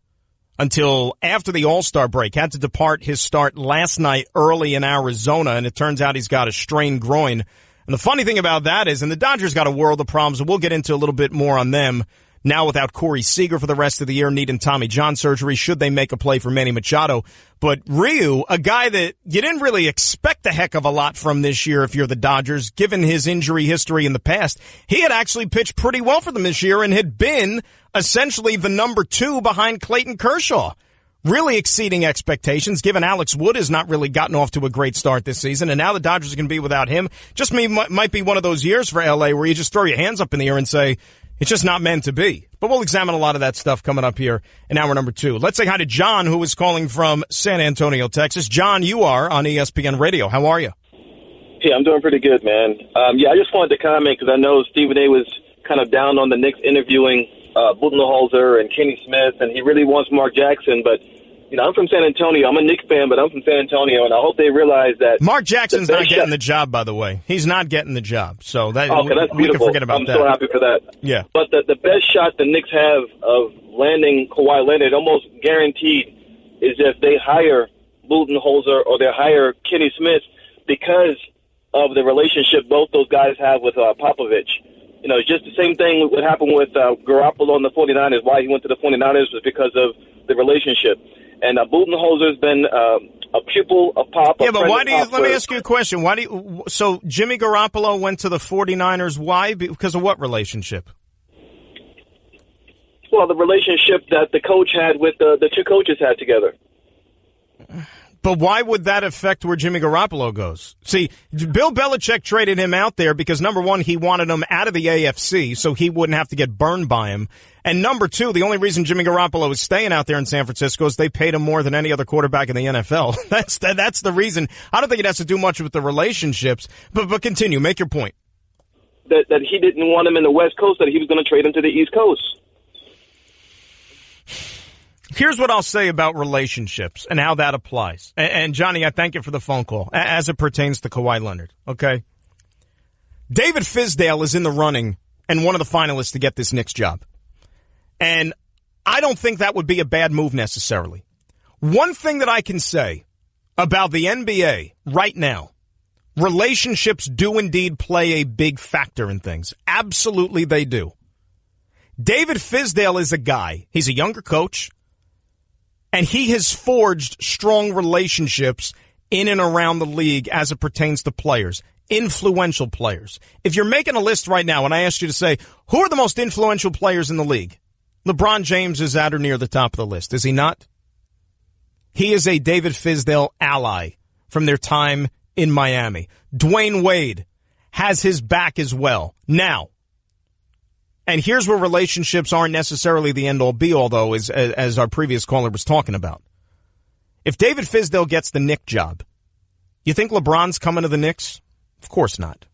until after the All-Star break. Had to depart his start last night early in Arizona, and it turns out he's got a strained groin. And the funny thing about that is, and the Dodgers got a world of problems, and we'll get into a little bit more on them, now without Corey Seager for the rest of the year, needing Tommy John surgery, should they make a play for Manny Machado. But Ryu, a guy that you didn't really expect a heck of a lot from this year if you're the Dodgers, given his injury history in the past, he had actually pitched pretty well for them this year and had been essentially the number 2 behind Clayton Kershaw. really exceeding expectations, given Alex Wood has not really gotten off to a great start this season, and now the Dodgers are going to be without him. Just might be one of those years for L.A. where you just throw your hands up in the air and say, it's just not meant to be. But we'll examine a lot of that stuff coming up here in hour number 2. Let's say hi to John, who is calling from San Antonio, Texas. John, you are on ESPN Radio. How are you? Yeah, I'm doing pretty good, man. I just wanted to comment because I know Stephen A. was kind of down on the Knicks interviewing Budenholzer and Kenny Smith, and he really wants Mark Jackson. But, I'm from San Antonio. I'm a Knicks fan, but I'm from San Antonio, and I hope they realize that Mark Jackson's not getting the job, by the way. He's not getting the job. So that's we can forget about that. I'm so happy for that. Yeah. But the best shot the Knicks have of landing Kawhi Leonard, almost guaranteed, is if they hire Budenholzer or they hire Kenny Smith because of the relationship both those guys have with Popovich. It's just the same thing what happened with Garoppolo and the 49ers. Why he went to the 49ers was because of the relationship. And Budenholzer's been a pupil of Pop. Yeah, but why do you? Let me ask you a question. So Jimmy Garoppolo went to the 49ers. Why? Because of what relationship? Well, the relationship that the coach had with the two coaches had together. But why would that affect where Jimmy Garoppolo goes? See, Bill Belichick traded him out there because, number one, he wanted him out of the AFC so he wouldn't have to get burned by him. And number two, the only reason Jimmy Garoppolo is staying out there in San Francisco is they paid him more than any other quarterback in the NFL. That's the reason. I don't think it has to do much with the relationships. But continue. Make your point. That he didn't want him in the West Coast, that he was going to trade him to the East Coast. Here's what I'll say about relationships and how that applies. And Johnny, I thank you for the phone call as it pertains to Kawhi Leonard. Okay. David Fizdale is in the running and one of the finalists to get this Knicks job. And I don't think that would be a bad move necessarily. One thing that I can say about the NBA right now, relationships do indeed play a big factor in things. Absolutely they do. David Fizdale is a guy. He's a younger coach. And he has forged strong relationships in and around the league as it pertains to players, influential players. If you're making a list right now, and I asked you to say, who are the most influential players in the league? LeBron James is at or near the top of the list, is he not? He is a David Fizdale ally from their time in Miami. Dwayne Wade has his back as well. Now, and here's where relationships aren't necessarily the end-all, be-all, though, as our previous caller was talking about. If David Fizdale gets the Knick job, you think LeBron's coming to the Knicks? Of course not.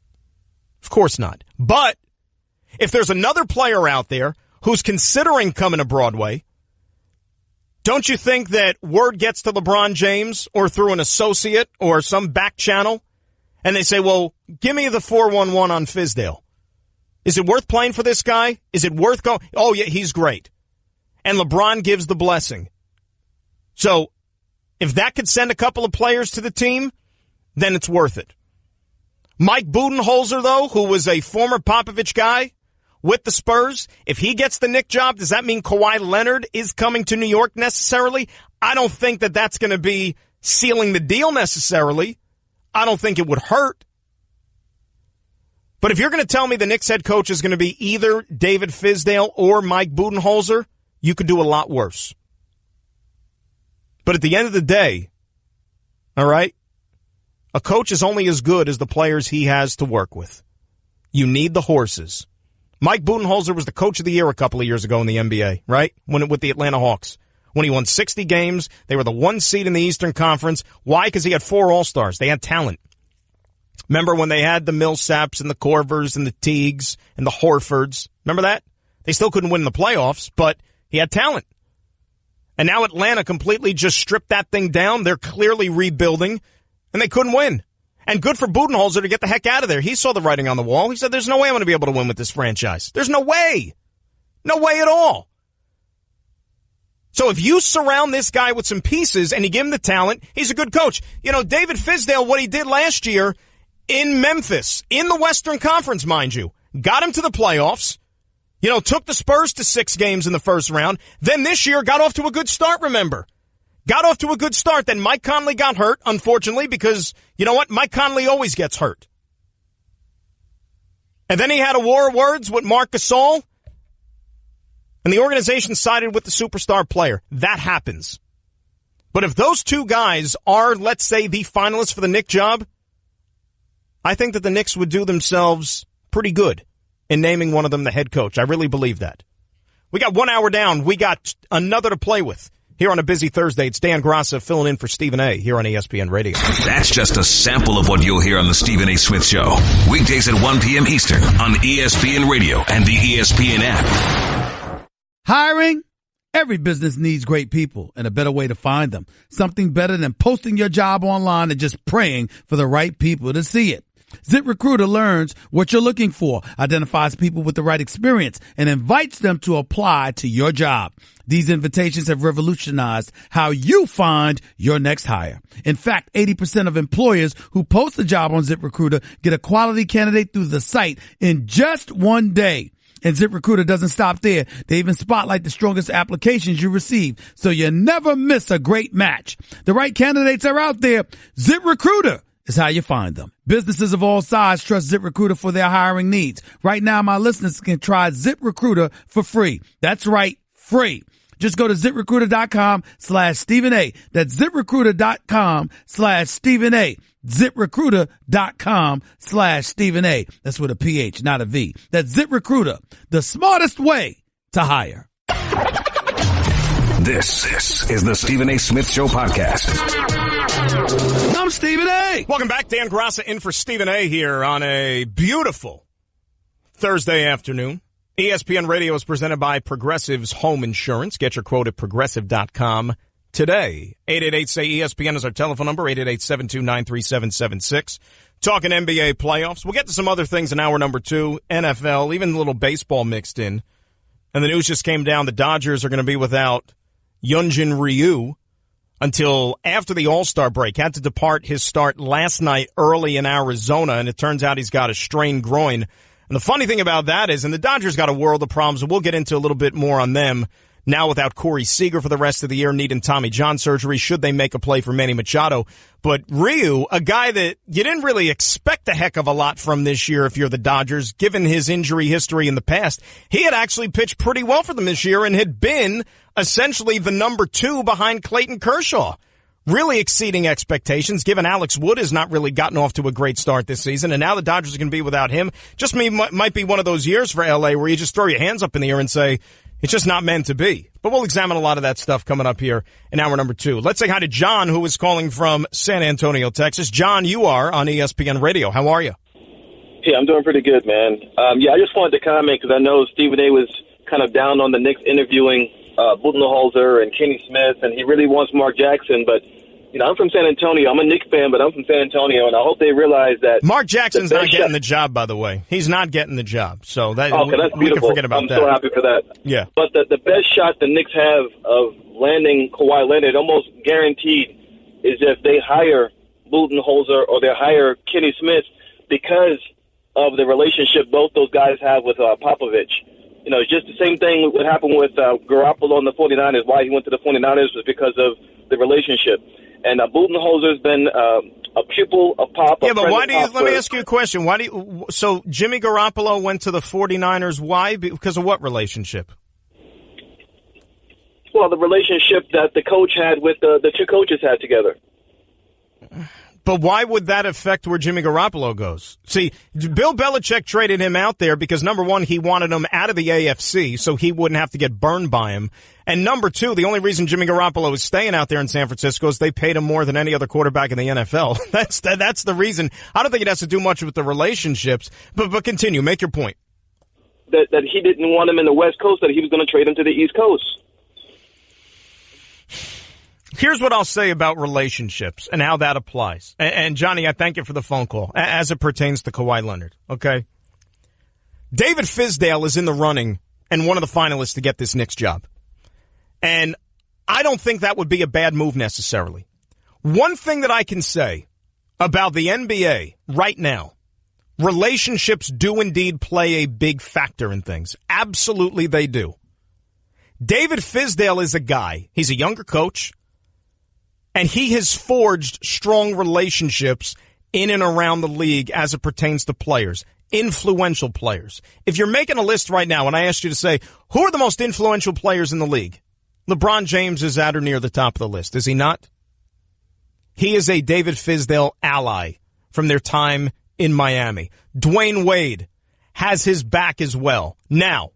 Of course not. But if there's another player out there who's considering coming to Broadway, don't you think that word gets to LeBron James or through an associate or some back channel, and they say, well, give me the 411 on Fizdale. Is it worth playing for this guy? Is it worth going? Oh, yeah, he's great. And LeBron gives the blessing. So if that could send a couple of players to the team, then it's worth it. Mike Budenholzer, though, who was a former Popovich guy with the Spurs, if he gets the Knick job, does that mean Kawhi Leonard is coming to New York necessarily? I don't think that that's going to be sealing the deal necessarily. I don't think it would hurt. But if you're going to tell me the Knicks head coach is going to be either David Fizdale or Mike Budenholzer, you could do a lot worse. But at the end of the day, all right, a coach is only as good as the players he has to work with. You need the horses. Mike Budenholzer was the coach of the year a couple of years ago in the NBA, right? With the Atlanta Hawks. When he won 60 games, they were the 1 seed in the Eastern Conference. Why? Because he had 4 All-Stars. They had talent. Remember when they had the Millsaps and the Corvers and the Teagues and the Horfords? Remember that? They still couldn't win in the playoffs, but he had talent. And now Atlanta completely just stripped that thing down. They're clearly rebuilding, and they couldn't win. And good for Budenholzer to get the heck out of there. He saw the writing on the wall. He said, there's no way I'm going to be able to win with this franchise. There's no way. No way at all. So if you surround this guy with some pieces and you give him the talent, he's a good coach. David Fizdale, what he did last year in Memphis, in the Western Conference, mind you, got him to the playoffs, took the Spurs to 6 games in the first round. Then this year got off to a good start, remember. Got off to a good start. Then Mike Conley got hurt, unfortunately, because, you know what? Mike Conley always gets hurt. And then he had a war of words with Marc Gasol, and the organization sided with the superstar player. That happens. But if those two guys are, let's say, the finalists for the Knick job, I think that the Knicks would do themselves pretty good in naming one of them the head coach. I really believe that. We got 1 hour down. We got another to play with. Here on a busy Thursday, it's Dan Graca filling in for Stephen A. here on ESPN Radio. That's just a sample of what you'll hear on the Stephen A. Smith Show. Weekdays at 1 p.m. Eastern on ESPN Radio and the ESPN app. Hiring? Every business needs great people and a better way to find them. Something better than posting your job online and just praying for the right people to see it. ZipRecruiter learns what you're looking for, identifies people with the right experience, and invites them to apply to your job. These invitations have revolutionized how you find your next hire. In fact, 80% of employers who post a job on ZipRecruiter get a quality candidate through the site in just 1 day. And ZipRecruiter doesn't stop there. They even spotlight the strongest applications you receive, so you never miss a great match. The right candidates are out there. ZipRecruiter is how you find them. Businesses of all sizes trust ZipRecruiter for their hiring needs. Right now, my listeners can try ZipRecruiter for free. That's right, free. Just go to ZipRecruiter.com/Stephen A. That's ZipRecruiter.com/Stephen A. ZipRecruiter.com/Stephen A. That's with a PH, not a V. That's ZipRecruiter, the smartest way to hire. This is the Stephen A. Smith Show podcast. I'm Stephen A. Welcome back. Dan Graca in for Stephen A. here on a beautiful Thursday afternoon. ESPN Radio is presented by Progressive's Home Insurance. Get your quote at Progressive.com today. 888-SAY-ESPN is our telephone number, 888-729-3776. Talking NBA playoffs. We'll get to some other things in hour number 2, NFL, even a little baseball mixed in. And the news just came down. The Dodgers are going to be without Hyunjin Ryu until after the All-Star break. Had to depart his start last night early in Arizona, and it turns out he's got a strained groin. And the funny thing about that is, and the Dodgers got a world of problems, and we'll get into a little bit more on them now without Corey Seager for the rest of the year, needing Tommy John surgery, should they make a play for Manny Machado. But Ryu, a guy that you didn't really expect a heck of a lot from this year if you're the Dodgers, given his injury history in the past, he had actually pitched pretty well for them this year and had been essentially the number 2 behind Clayton Kershaw. Really exceeding expectations, given Alex Wood has not really gotten off to a great start this season, and now the Dodgers are going to be without him. Just might be one of those years for L.A. where you just throw your hands up in the air and say, it's just not meant to be. But we'll examine a lot of that stuff coming up here in hour number 2. Let's say hi to John, who is calling from San Antonio, Texas. John, you are on ESPN Radio. How are you? Yeah, I'm doing pretty good, man. I just wanted to comment because I know Stephen A. was kind of down on the Knicks interviewing Budenholzer and Kenny Smith, and he really wants Mark Jackson, but you know, I'm from San Antonio. I'm a Knicks fan, but I'm from San Antonio, and I hope they realize that Mark Jackson's not getting the job, by the way. He's not getting the job, so that that's we can beautiful. forget about I'm that. so happy for that. Yeah, but the best shot the Knicks have of landing Kawhi Leonard, almost guaranteed, is if they hire Budenholzer or they hire Kenny Smith, because of the relationship both those guys have with Popovich. You know, it's just the same thing what happened with Garoppolo and the 49ers. Why he went to the 49ers was because of the relationship. And Budenholzer's been a pupil of Pop. Yeah, but why do you? Let me ask you a question. Why do you? So Jimmy Garoppolo went to the 49ers. Why? Because of what relationship? Well, the relationship that the coach had with the two coaches had together. But why would that affect where Jimmy Garoppolo goes? See, Bill Belichick traded him out there because, number one, he wanted him out of the AFC so he wouldn't have to get burned by him. And number two, the only reason Jimmy Garoppolo is staying out there in San Francisco is they paid him more than any other quarterback in the NFL. That's the reason. I don't think it has to do much with the relationships. But continue. Make your point. That he didn't want him in the West Coast, that he was going to trade him to the East Coast. Here's what I'll say about relationships and how that applies. And Johnny, I thank you for the phone call as it pertains to Kawhi Leonard. Okay. David Fizdale is in the running and one of the finalists to get this Knicks job. And I don't think that would be a bad move necessarily. One thing that I can say about the NBA right now, relationships do indeed play a big factor in things. Absolutely they do. David Fizdale is a guy. He's a younger coach. And he has forged strong relationships in and around the league as it pertains to players, influential players. If you're making a list right now, and I asked you to say, who are the most influential players in the league? LeBron James is at or near the top of the list, is he not? He is a David Fizdale ally from their time in Miami. Dwayne Wade has his back as well. Now,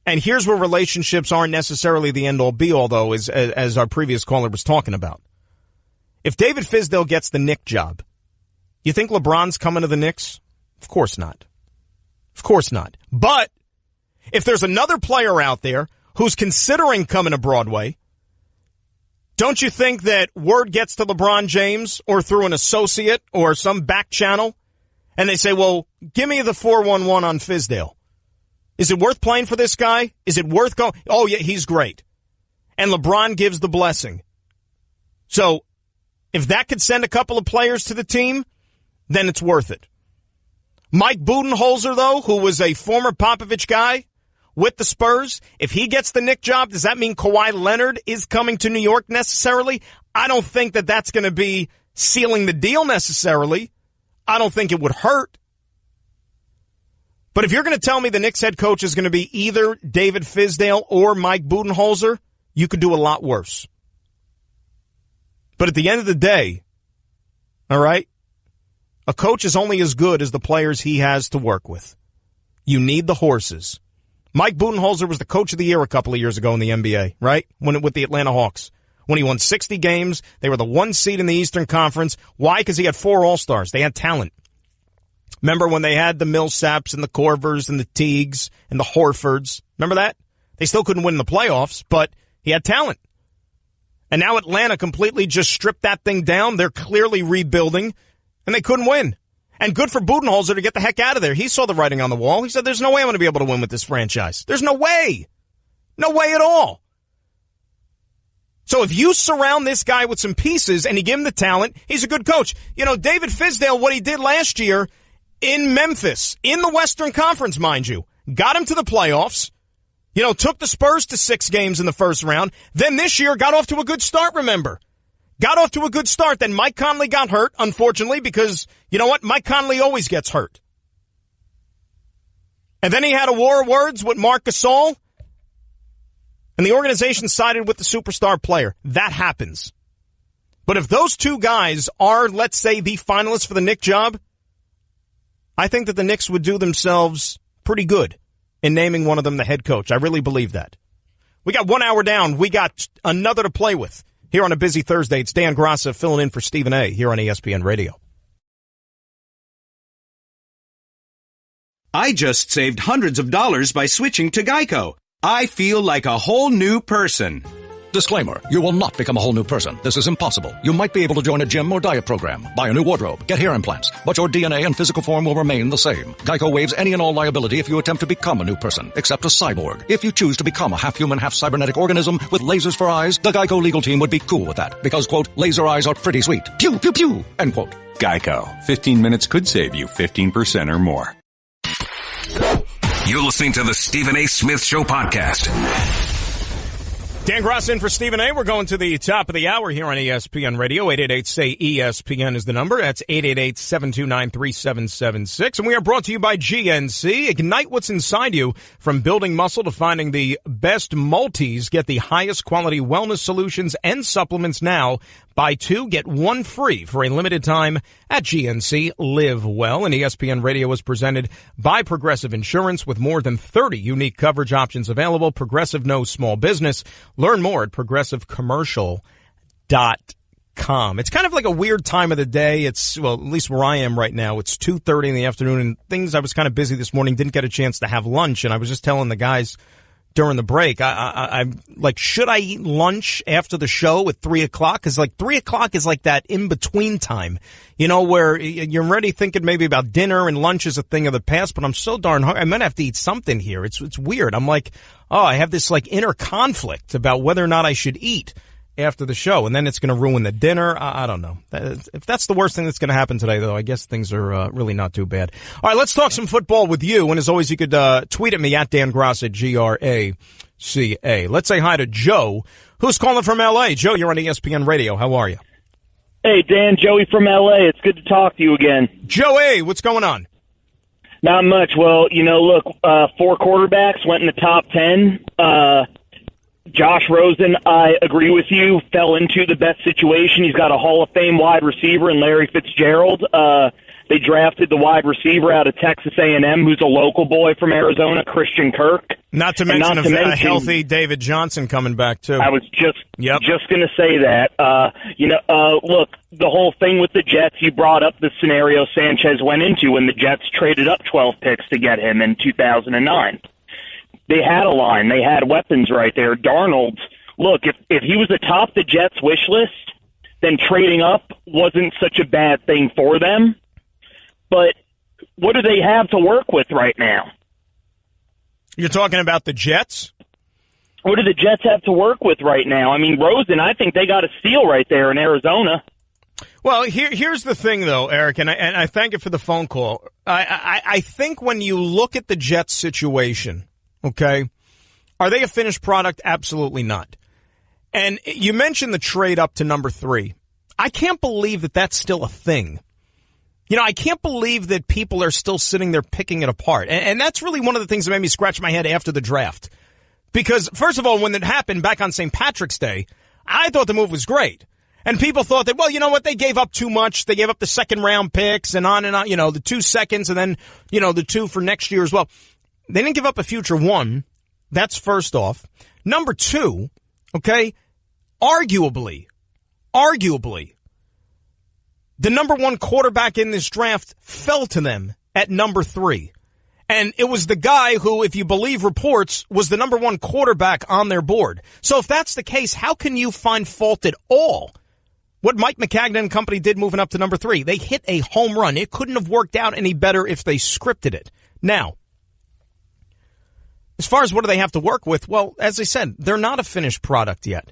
and here's where relationships aren't necessarily the end-all be-all, though, as our previous caller was talking about. If David Fizdale gets the Knick job, you think LeBron's coming to the Knicks? Of course not. Of course not. But if there's another player out there who's considering coming to Broadway, don't you think that word gets to LeBron James or through an associate or some back channel, and they say, well, give me the 411 on Fizdale. Is it worth playing for this guy? Is it worth going? Oh, yeah, he's great. And LeBron gives the blessing. So if that could send a couple of players to the team, then it's worth it. Mike Budenholzer, though, who was a former Popovich guy with the Spurs, if he gets the Knick job, does that mean Kawhi Leonard is coming to New York necessarily? I don't think that that's going to be sealing the deal necessarily. I don't think it would hurt. But if you're going to tell me the Knicks head coach is going to be either David Fizdale or Mike Budenholzer, you could do a lot worse. But at the end of the day, all right, a coach is only as good as the players he has to work with. You need the horses. Mike Budenholzer was the coach of the year a couple of years ago in the NBA, right? With the Atlanta Hawks. When he won 60 games, they were the 1 seed in the Eastern Conference. Why? Because he had 4 All-Stars. They had talent. Remember when they had the Millsaps and the Corvers and the Teagues and the Horfords? Remember that? They still couldn't win the playoffs, but he had talent. And now Atlanta completely just stripped that thing down. They're clearly rebuilding, and they couldn't win. And good for Budenholzer to get the heck out of there. He saw the writing on the wall. He said, there's no way I'm going to be able to win with this franchise. There's no way. No way at all. So if you surround this guy with some pieces and you give him the talent, he's a good coach. You know, David Fizdale, what he did last year in Memphis, in the Western Conference, mind you, got him to the playoffs, you know, took the Spurs to 6 games in the first round. Then this year got off to a good start, remember. Got off to a good start. Then Mike Conley got hurt, unfortunately, because, you know what, Mike Conley always gets hurt. And then he had a war of words with Marc Gasol, and the organization sided with the superstar player. That happens. But if those two guys are, let's say, the finalists for the Knick job, I think that the Knicks would do themselves pretty good in naming one of them the head coach. I really believe that. We got 1 hour down. We got another to play with. Here on a busy Thursday, it's Dan Graca filling in for Stephen A. here on ESPN Radio. I just saved hundreds of dollars by switching to Geico. I feel like a whole new person. Disclaimer, you will not become a whole new person. This is impossible. You might be able to join a gym or diet program, buy a new wardrobe, get hair implants, but your DNA and physical form will remain the same. Geico waives any and all liability if you attempt to become a new person, except a cyborg. If you choose to become a half-human, half-cybernetic organism with lasers for eyes, the Geico legal team would be cool with that, because, quote, laser eyes are pretty sweet. Pew, pew, pew, end quote. Geico. 15 minutes could save you 15% or more. You're listening to the Stephen A. Smith Show podcast. Dan Graca in for Stephen A. We're going to the top of the hour here on ESPN Radio. 888-SAY-ESPN is the number. That's 888-729-3776. And we are brought to you by GNC. Ignite what's inside you, from building muscle to finding the best multis. Get the highest quality wellness solutions and supplements now. Buy 2, get 1 free for a limited time at GNC. Live well. And ESPN Radio is presented by Progressive Insurance with more than 30 unique coverage options available. Progressive knows small business. Learn more at progressiveCommercial.com. It's kind of like a weird time of the day. It's, well, at least where I am right now, it's 2:30 in the afternoon, and I was kind of busy this morning, didn't get a chance to have lunch, and I was just telling the guys during the break, I'm like, should I eat lunch after the show at 3 o'clock? Because like 3 o'clock is like that in-between time, you know, where you're already thinking maybe about dinner and lunch is a thing of the past, but I'm so darn hungry. I might have to eat something here. It's weird. I'm like, oh, I have this like inner conflict about whether or not I should eat after the show, and then it's going to ruin the dinner. I don't know. If that's the worst thing that's going to happen today, though, I guess things are really not too bad. All right, let's talk some football with you, and as always, you could tweet at me at Dan Graca, Graca. Let's say hi to Joe, who's calling from L.A. Joe, you're on ESPN Radio. How are you? Hey, Dan, Joey from L.A. It's good to talk to you again. Joey, what's going on? Not much. Well, you know, look, 4 quarterbacks went in the top 10. Josh Rosen, I agree with you, fell into the best situation. He's got a Hall of Fame wide receiver in Larry Fitzgerald. They drafted the wide receiver out of Texas A&M, who's a local boy from Arizona, Christian Kirk. Not to mention a healthy David Johnson coming back, too. I was just going to say that. Look, the whole thing with the Jets, you brought up the scenario Sanchez went into when the Jets traded up 12 picks to get him in 2009. They had a line. They had weapons right there. Darnold, look, if he was atop the Jets' wish list, then trading up wasn't such a bad thing for them. But what do they have to work with right now? You're talking about the Jets? What do the Jets have to work with right now? I mean, Rosen, I think they got a steal right there in Arizona. Well, here's the thing, though, Eric, and I thank you for the phone call. I think when you look at the Jets situation, okay, are they a finished product? Absolutely not. And you mentioned the trade up to number 3. I can't believe that that's still a thing. You know, I can't believe that people are still sitting there picking it apart. And that's really one of the things that made me scratch my head after the draft. Because, first of all, when it happened back on St. Patrick's Day, I thought the move was great. And people thought that, well, you know what, they gave up too much. They gave up the second-round picks and on, the 2 seconds and then, the 2 for next year as well. They didn't give up a future 1. That's first off. Number 2, okay, arguably, the number 1 quarterback in this draft fell to them at number 3. And it was the guy who, if you believe reports, was the number 1 quarterback on their board. So if that's the case, how can you find fault at all what Mike McCagnon and company did moving up to number 3? They hit a home run. It couldn't have worked out any better if they scripted it. Now, as far as what do they have to work with, well, as I said, they're not a finished product yet.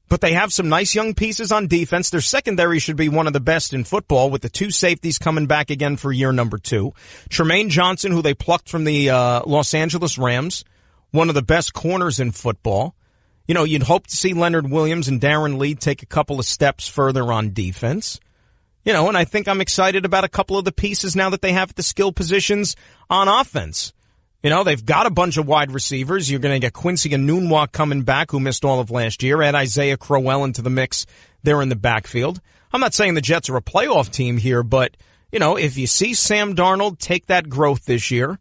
But they have some nice young pieces on defense. Their secondary should be one of the best in football with the 2 safeties coming back again for year number 2. Tremaine Johnson, who they plucked from the Los Angeles Rams, one of the best corners in football. You know, you'd hope to see Leonard Williams and Darren Lee take a couple of steps further on defense. And I think I'm excited about a couple of the pieces now that they have at the skill positions on offense. They've got a bunch of wide receivers. You're going to get Quincy Enunwa coming back, who missed all of last year. Add Isaiah Crowell into the mix there in the backfield. I'm not saying the Jets are a playoff team here, but, if you see Sam Darnold take that growth this year,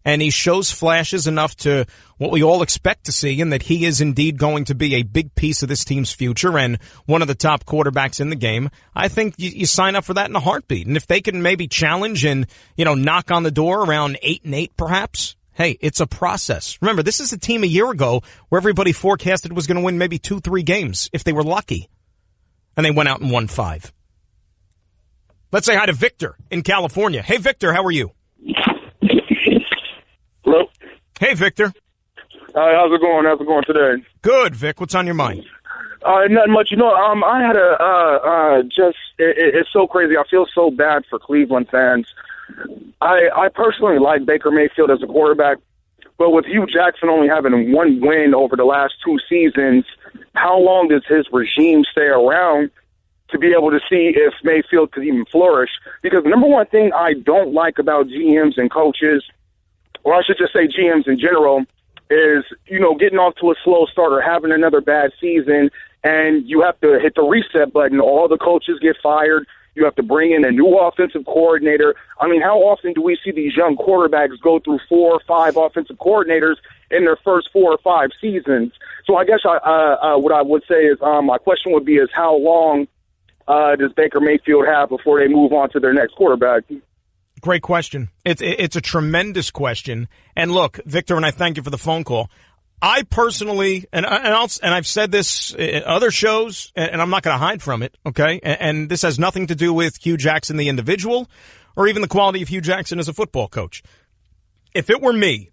and he shows flashes enough to what we all expect to see, and that he is indeed going to be a big piece of this team's future and one of the top quarterbacks in the game, I think you sign up for that in a heartbeat. And if they can maybe challenge and, knock on the door around 8-8 perhaps, hey, it's a process. Remember, this is a team a year ago where everybody forecasted was going to win maybe 2-3 games if they were lucky. And they went out and won 5. Let's say hi to Victor in California. Hey, Victor, how are you? Hello? Hey, Victor. Hi, how's it going today? Good, Vic. What's on your mind? Nothing much. I had it's so crazy. I feel so bad for Cleveland fans. I personally like Baker Mayfield as a quarterback, but with Hugh Jackson only having 1 win over the last 2 seasons, how long does his regime stay around to be able to see if Mayfield could even flourish? Because the number one thing I don't like about GMs and coaches, or I should just say GMs in general, is, getting off to a slow start or having another bad season, and you have to hit the reset button. All the coaches get fired. You have to bring in a new offensive coordinator. I mean, how often do we see these young quarterbacks go through 4 or 5 offensive coordinators in their first 4 or 5 seasons? So I guess what I would say is my question would be is how long does Baker Mayfield have before they move on to their next quarterback? Great question. It's a tremendous question. And look, Victor, and I thank you for the phone call. I personally, and I've said this in other shows, and I'm not going to hide from it, okay? And this has nothing to do with Hugh Jackson, the individual, or even the quality of Hugh Jackson as a football coach. If it were me,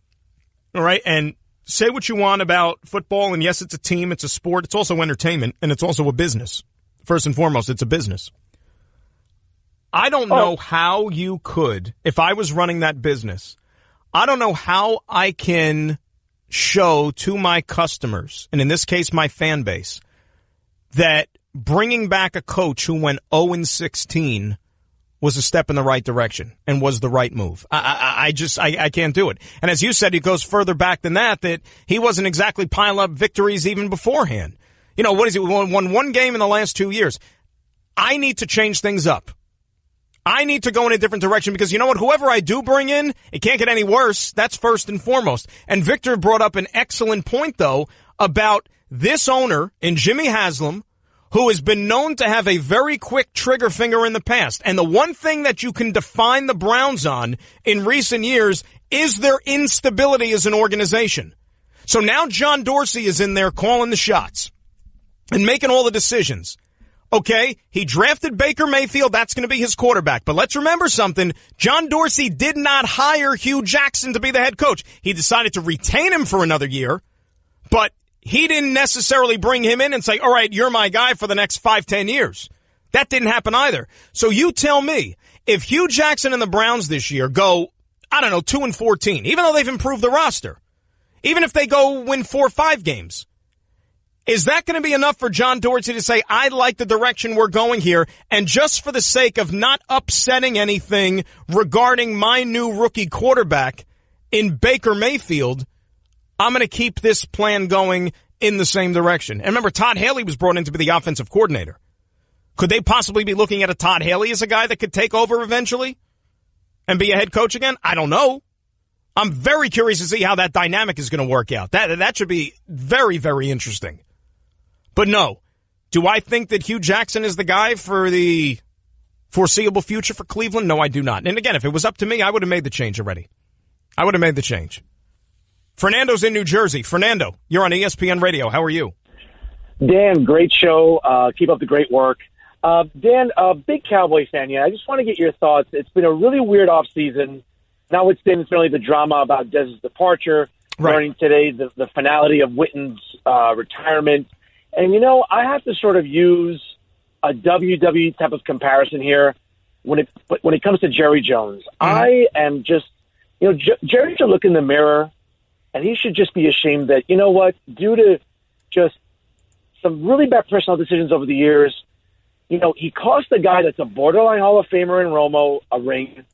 all right, and say what you want about football, and yes, it's a team, it's a sport, it's also entertainment, and it's also a business. First and foremost, it's a business. I don't know how you could, if I was running that business, I don't know how I can show to my customers, and in this case my fan base, that bringing back a coach who went 0-16 was a step in the right direction and was the right move. I can't do it. And as you said, it goes further back than that he wasn't exactly piling up victories even beforehand. You know, what is it? We won one game in the last 2 years. I need to change things up. I need to go in a different direction because you know what? Whoever I do bring in, it can't get any worse. That's first and foremost. And Victor brought up an excellent point, though, about this owner in Jimmy Haslam, who has been known to have a very quick trigger finger in the past. And the one thing that you can define the Browns on in recent years is their instability as an organization. So now John Dorsey is in there calling the shots and making all the decisions. Okay, he drafted Baker Mayfield. That's going to be his quarterback. But let's remember something. John Dorsey did not hire Hugh Jackson to be the head coach. He decided to retain him for another year, but he didn't necessarily bring him in and say, all right, you're my guy for the next 5-10 years. That didn't happen either. So you tell me, if Hugh Jackson and the Browns this year go, 2-14, even though they've improved the roster, even if they go win 4 or 5 games, is that going to be enough for John Dorsey to say, I like the direction we're going here, and just for the sake of not upsetting anything regarding my new rookie quarterback in Baker Mayfield, I'm going to keep this plan going in the same direction? And remember, Todd Haley was brought in to be the offensive coordinator. Could they possibly be looking at a Todd Haley as a guy that could take over eventually and be a head coach again? I don't know. I'm very curious to see how that dynamic is going to work out. That should be very, very interesting. But no, do I think that Hugh Jackson is the guy for the foreseeable future for Cleveland? No, I do not. And again, if it was up to me, I would have made the change already. I would have made the change. Fernando's in New Jersey. Fernando, you're on ESPN Radio. How are you? Dan, great show. Keep up the great work. Dan, a big Cowboy fan. Yeah, I just want to get your thoughts. It's been a really weird offseason. Notwithstanding certainly the drama about Dez's departure, learning today the finality of Witten's retirement. And, you know, I have to sort of use a WWE type of comparison here when it comes to Jerry Jones. I am just, Jerry should look in the mirror, and he should just be ashamed that, you know what, due to just some really bad personal decisions over the years, he cost a guy that's a borderline Hall of Famer in Romo a ring.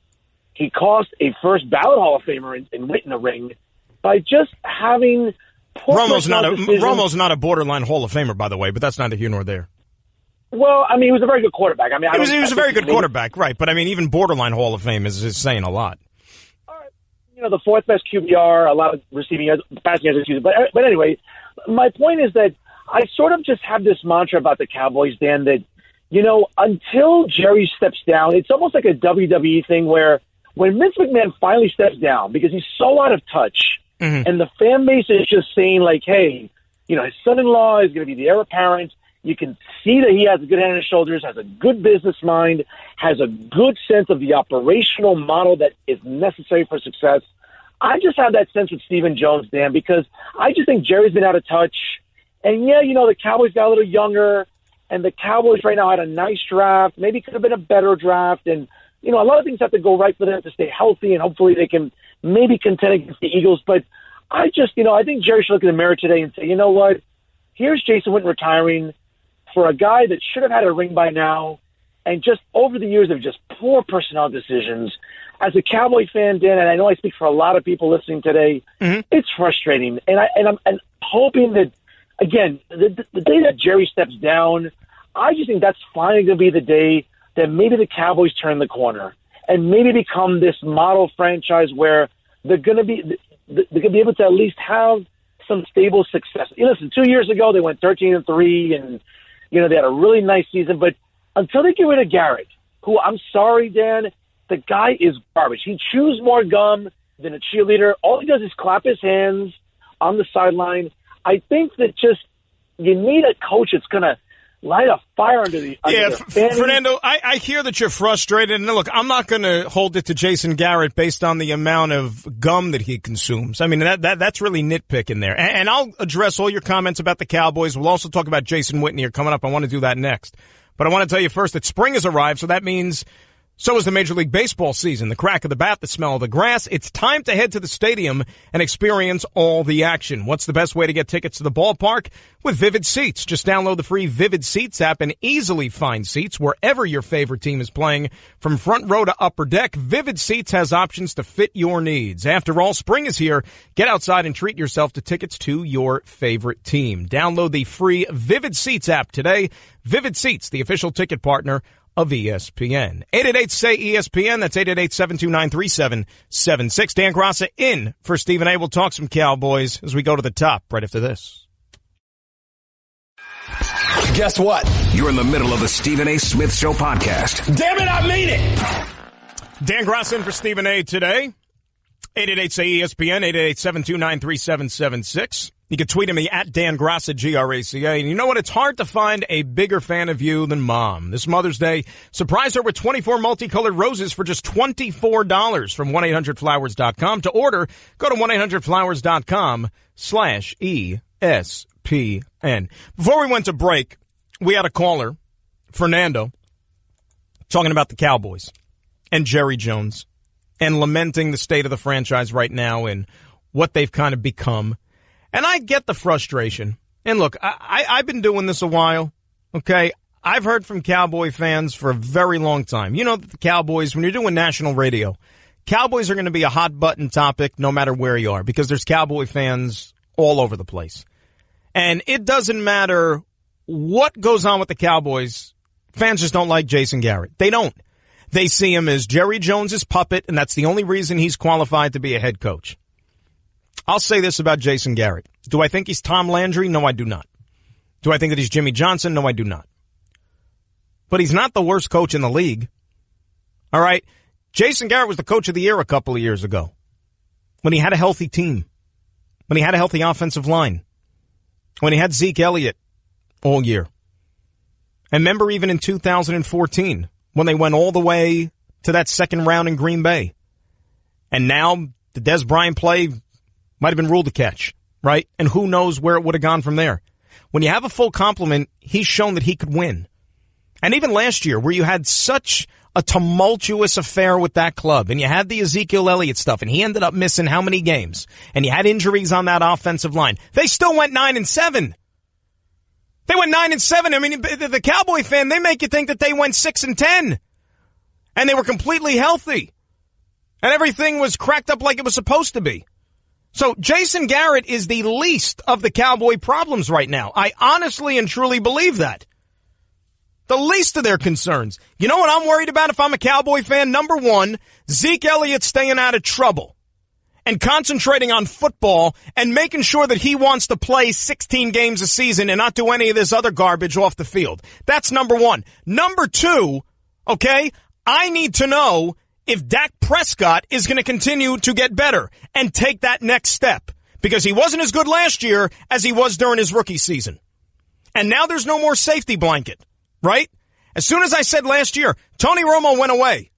He cost a first ballot Hall of Famer in Witten a ring by just having Romo's not a borderline Hall of Famer, by the way, but that's neither here nor there. Well, I mean, he was a very good quarterback. I mean, he was a very good quarterback, right? But I mean, even borderline Hall of Fame is saying a lot. All right, the fourth best QBR, a lot of receiving yards, passing yards, excuse me. But anyway, my point is that I sort of just have this mantra about the Cowboys, Dan, that until Jerry steps down, it's almost like a WWE thing where when Vince McMahon finally steps down because he's so out of touch. Mm-hmm. And the fan base is just saying, like, hey, his son-in-law is going to be the heir apparent. You can see that he has a good head on his shoulders, has a good business mind, has a good sense of the operational model that is necessary for success. I just have that sense with Stephen Jones, Dan, because I just think Jerry's been out of touch. And, yeah, the Cowboys got a little younger, and the Cowboys right now had a nice draft. Maybe could have been a better draft. And, a lot of things have to go right for them to stay healthy, and hopefully they can maybe contend against the Eagles. But I just, I think Jerry should look in the mirror today and say, you know what? Here's Jason Witten retiring for a guy that should have had a ring by now. And just over the years of just poor personnel decisions, as a Cowboy fan, Dan, and I know I speak for a lot of people listening today, It's frustrating. And I'm hoping that, again, the day that Jerry steps down, I just think that's finally going to be the day that maybe the Cowboys turn the corner and maybe become this model franchise where they're going to be able to at least have some stable success. Listen, 2 years ago they went 13-3, and they had a really nice season. But until they get rid of Garrett, who I'm sorry, Dan, the guy is garbage. He chews more gum than a cheerleader. All he does is clap his hands on the sideline. I think that just you need a coach that's going to light a fire under the Fernando, I hear that you're frustrated. And look, I'm not going to hold it to Jason Garrett based on the amount of gum that he consumes. I mean, that's really nitpicking there. And I'll address all your comments about the Cowboys. We'll also talk about Jason Witten here coming up. I want to do that next. But I want to tell you first that spring has arrived, so that means So is the Major League Baseball season. The crack of the bat, the smell of the grass. It's time to head to the stadium and experience all the action. What's the best way to get tickets to the ballpark? With Vivid Seats. Just download the free Vivid Seats app and easily find seats wherever your favorite team is playing. From front row to upper deck, Vivid Seats has options to fit your needs. After all, spring is here. Get outside and treat yourself to tickets to your favorite team. Download the free Vivid Seats app today. Vivid Seats, the official ticket partner of ESPN. 888-SAY-ESPN. That's 888-729-3776. Dan Graca in for Stephen A. We'll talk some Cowboys as we go to the top right after this. Guess what? You're in the middle of the Stephen A. Smith Show podcast. Damn it, I mean it! Dan Graca in for Stephen A. today. 888-SAY-ESPN. 888-729-3776. You can tweet at me at Dan Graca, Graca. And you know what? It's hard to find a bigger fan of you than Mom. This Mother's Day, surprise her with 24 multicolored roses for just $24 from 1-800-Flowers.com. To order, go to 1-800-Flowers.com/ESPN. Before we went to break, we had a caller, Fernando, talking about the Cowboys and Jerry Jones and lamenting the state of the franchise right now and what they've kind of become. And I get the frustration. And look, I've been doing this a while, okay? I've heard from Cowboy fans for a very long time. You know that the Cowboys, when you're doing national radio, Cowboys are going to be a hot-button topic no matter where you are because there's Cowboy fans all over the place. And it doesn't matter what goes on with the Cowboys, fans just don't like Jason Garrett. They don't. They see him as Jerry Jones's puppet, and that's the only reason he's qualified to be a head coach. I'll say this about Jason Garrett. Do I think he's Tom Landry? No, I do not. Do I think that he's Jimmy Johnson? No, I do not. But he's not the worst coach in the league. All right? Jason Garrett was the coach of the year a couple of years ago when he had a healthy team, when he had a healthy offensive line, when he had Zeke Elliott all year. And remember even in 2014 when they went all the way to that second round in Green Bay. And now the Des Bryant play might have been ruled a catch, right? And who knows where it would have gone from there. When you have a full complement, he's shown that he could win. And even last year, where you had such a tumultuous affair with that club, and you had the Ezekiel Elliott stuff, and he ended up missing how many games, and you had injuries on that offensive line, they still went 9-7. They went 9-7. I mean, the Cowboy fan, they make you think that they went 6-10, and they were completely healthy, and everything was cracked up like it was supposed to be. So Jason Garrett is the least of the Cowboy problems right now. I honestly and truly believe that. The least of their concerns. You know what I'm worried about if I'm a Cowboy fan? Number one, Zeke Elliott staying out of trouble and concentrating on football and making sure that he wants to play 16 games a season and not do any of this other garbage off the field. That's number one. Number two, okay, I need to know if Dak Prescott is going to continue to get better and take that next step, because he wasn't as good last year as he was during his rookie season. And now there's no more safety blanket, right? As soon as I said last year, Tony Romo went away.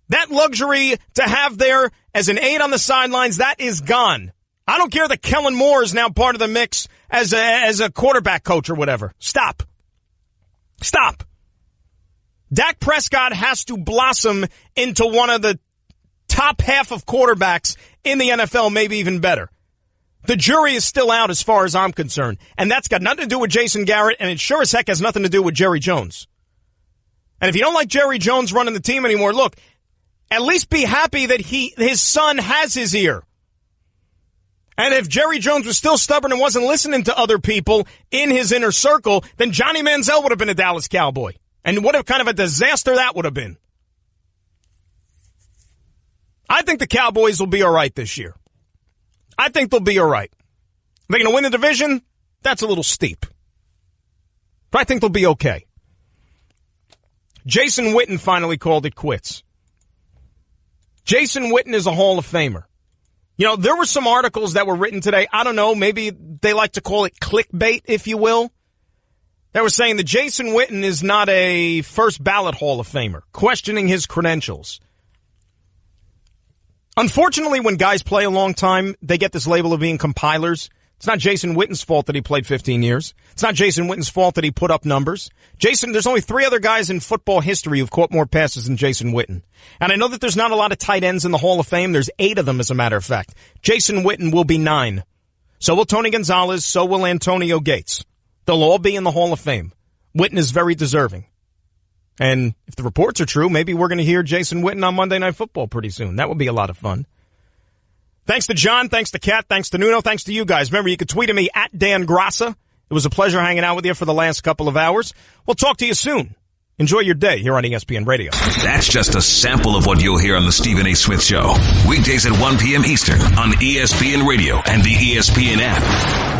That luxury to have there as an aide on the sidelines, that is gone. I don't care that Kellen Moore is now part of the mix as a quarterback coach or whatever. Stop. Dak Prescott has to blossom into one of the top half of quarterbacks in the NFL, maybe even better. The jury is still out as far as I'm concerned, and that's got nothing to do with Jason Garrett, and it sure as heck has nothing to do with Jerry Jones. And if you don't like Jerry Jones running the team anymore, look, at least be happy that his son has his ear. And if Jerry Jones was still stubborn and wasn't listening to other people in his inner circle, then Johnny Manziel would have been a Dallas Cowboy. And what kind of a disaster that would have been. I think the Cowboys will be all right this year. I think they'll be all right. They're going to win the division? That's a little steep. But I think they'll be okay. Jason Witten finally called it quits. Jason Witten is a Hall of Famer. You know, there were some articles that were written today. I don't know, maybe they like to call it clickbait, if you will. They were saying that Jason Witten is not a first ballot Hall of Famer, questioning his credentials. Unfortunately, when guys play a long time, they get this label of being compilers. It's not Jason Witten's fault that he played 15 years. It's not Jason Witten's fault that he put up numbers. There's only 3 other guys in football history who've caught more passes than Jason Witten. And I know that there's not a lot of tight ends in the Hall of Fame. There's 8 of them, as a matter of fact. Jason Witten will be 9. So will Tony Gonzalez. So will Antonio Gates. They'll all be in the Hall of Fame. Witten is very deserving. And if the reports are true, maybe we're going to hear Jason Witten on Monday Night Football pretty soon. That would be a lot of fun. Thanks to John, thanks to Kat, thanks to Nuno, thanks to you guys. Remember, you can tweet at me at Dan Graca. It was a pleasure hanging out with you for the last couple of hours. We'll talk to you soon. Enjoy your day here on ESPN Radio. That's just a sample of what you'll hear on the Stephen A. Smith Show. Weekdays at 1 p.m. Eastern on ESPN Radio and the ESPN app.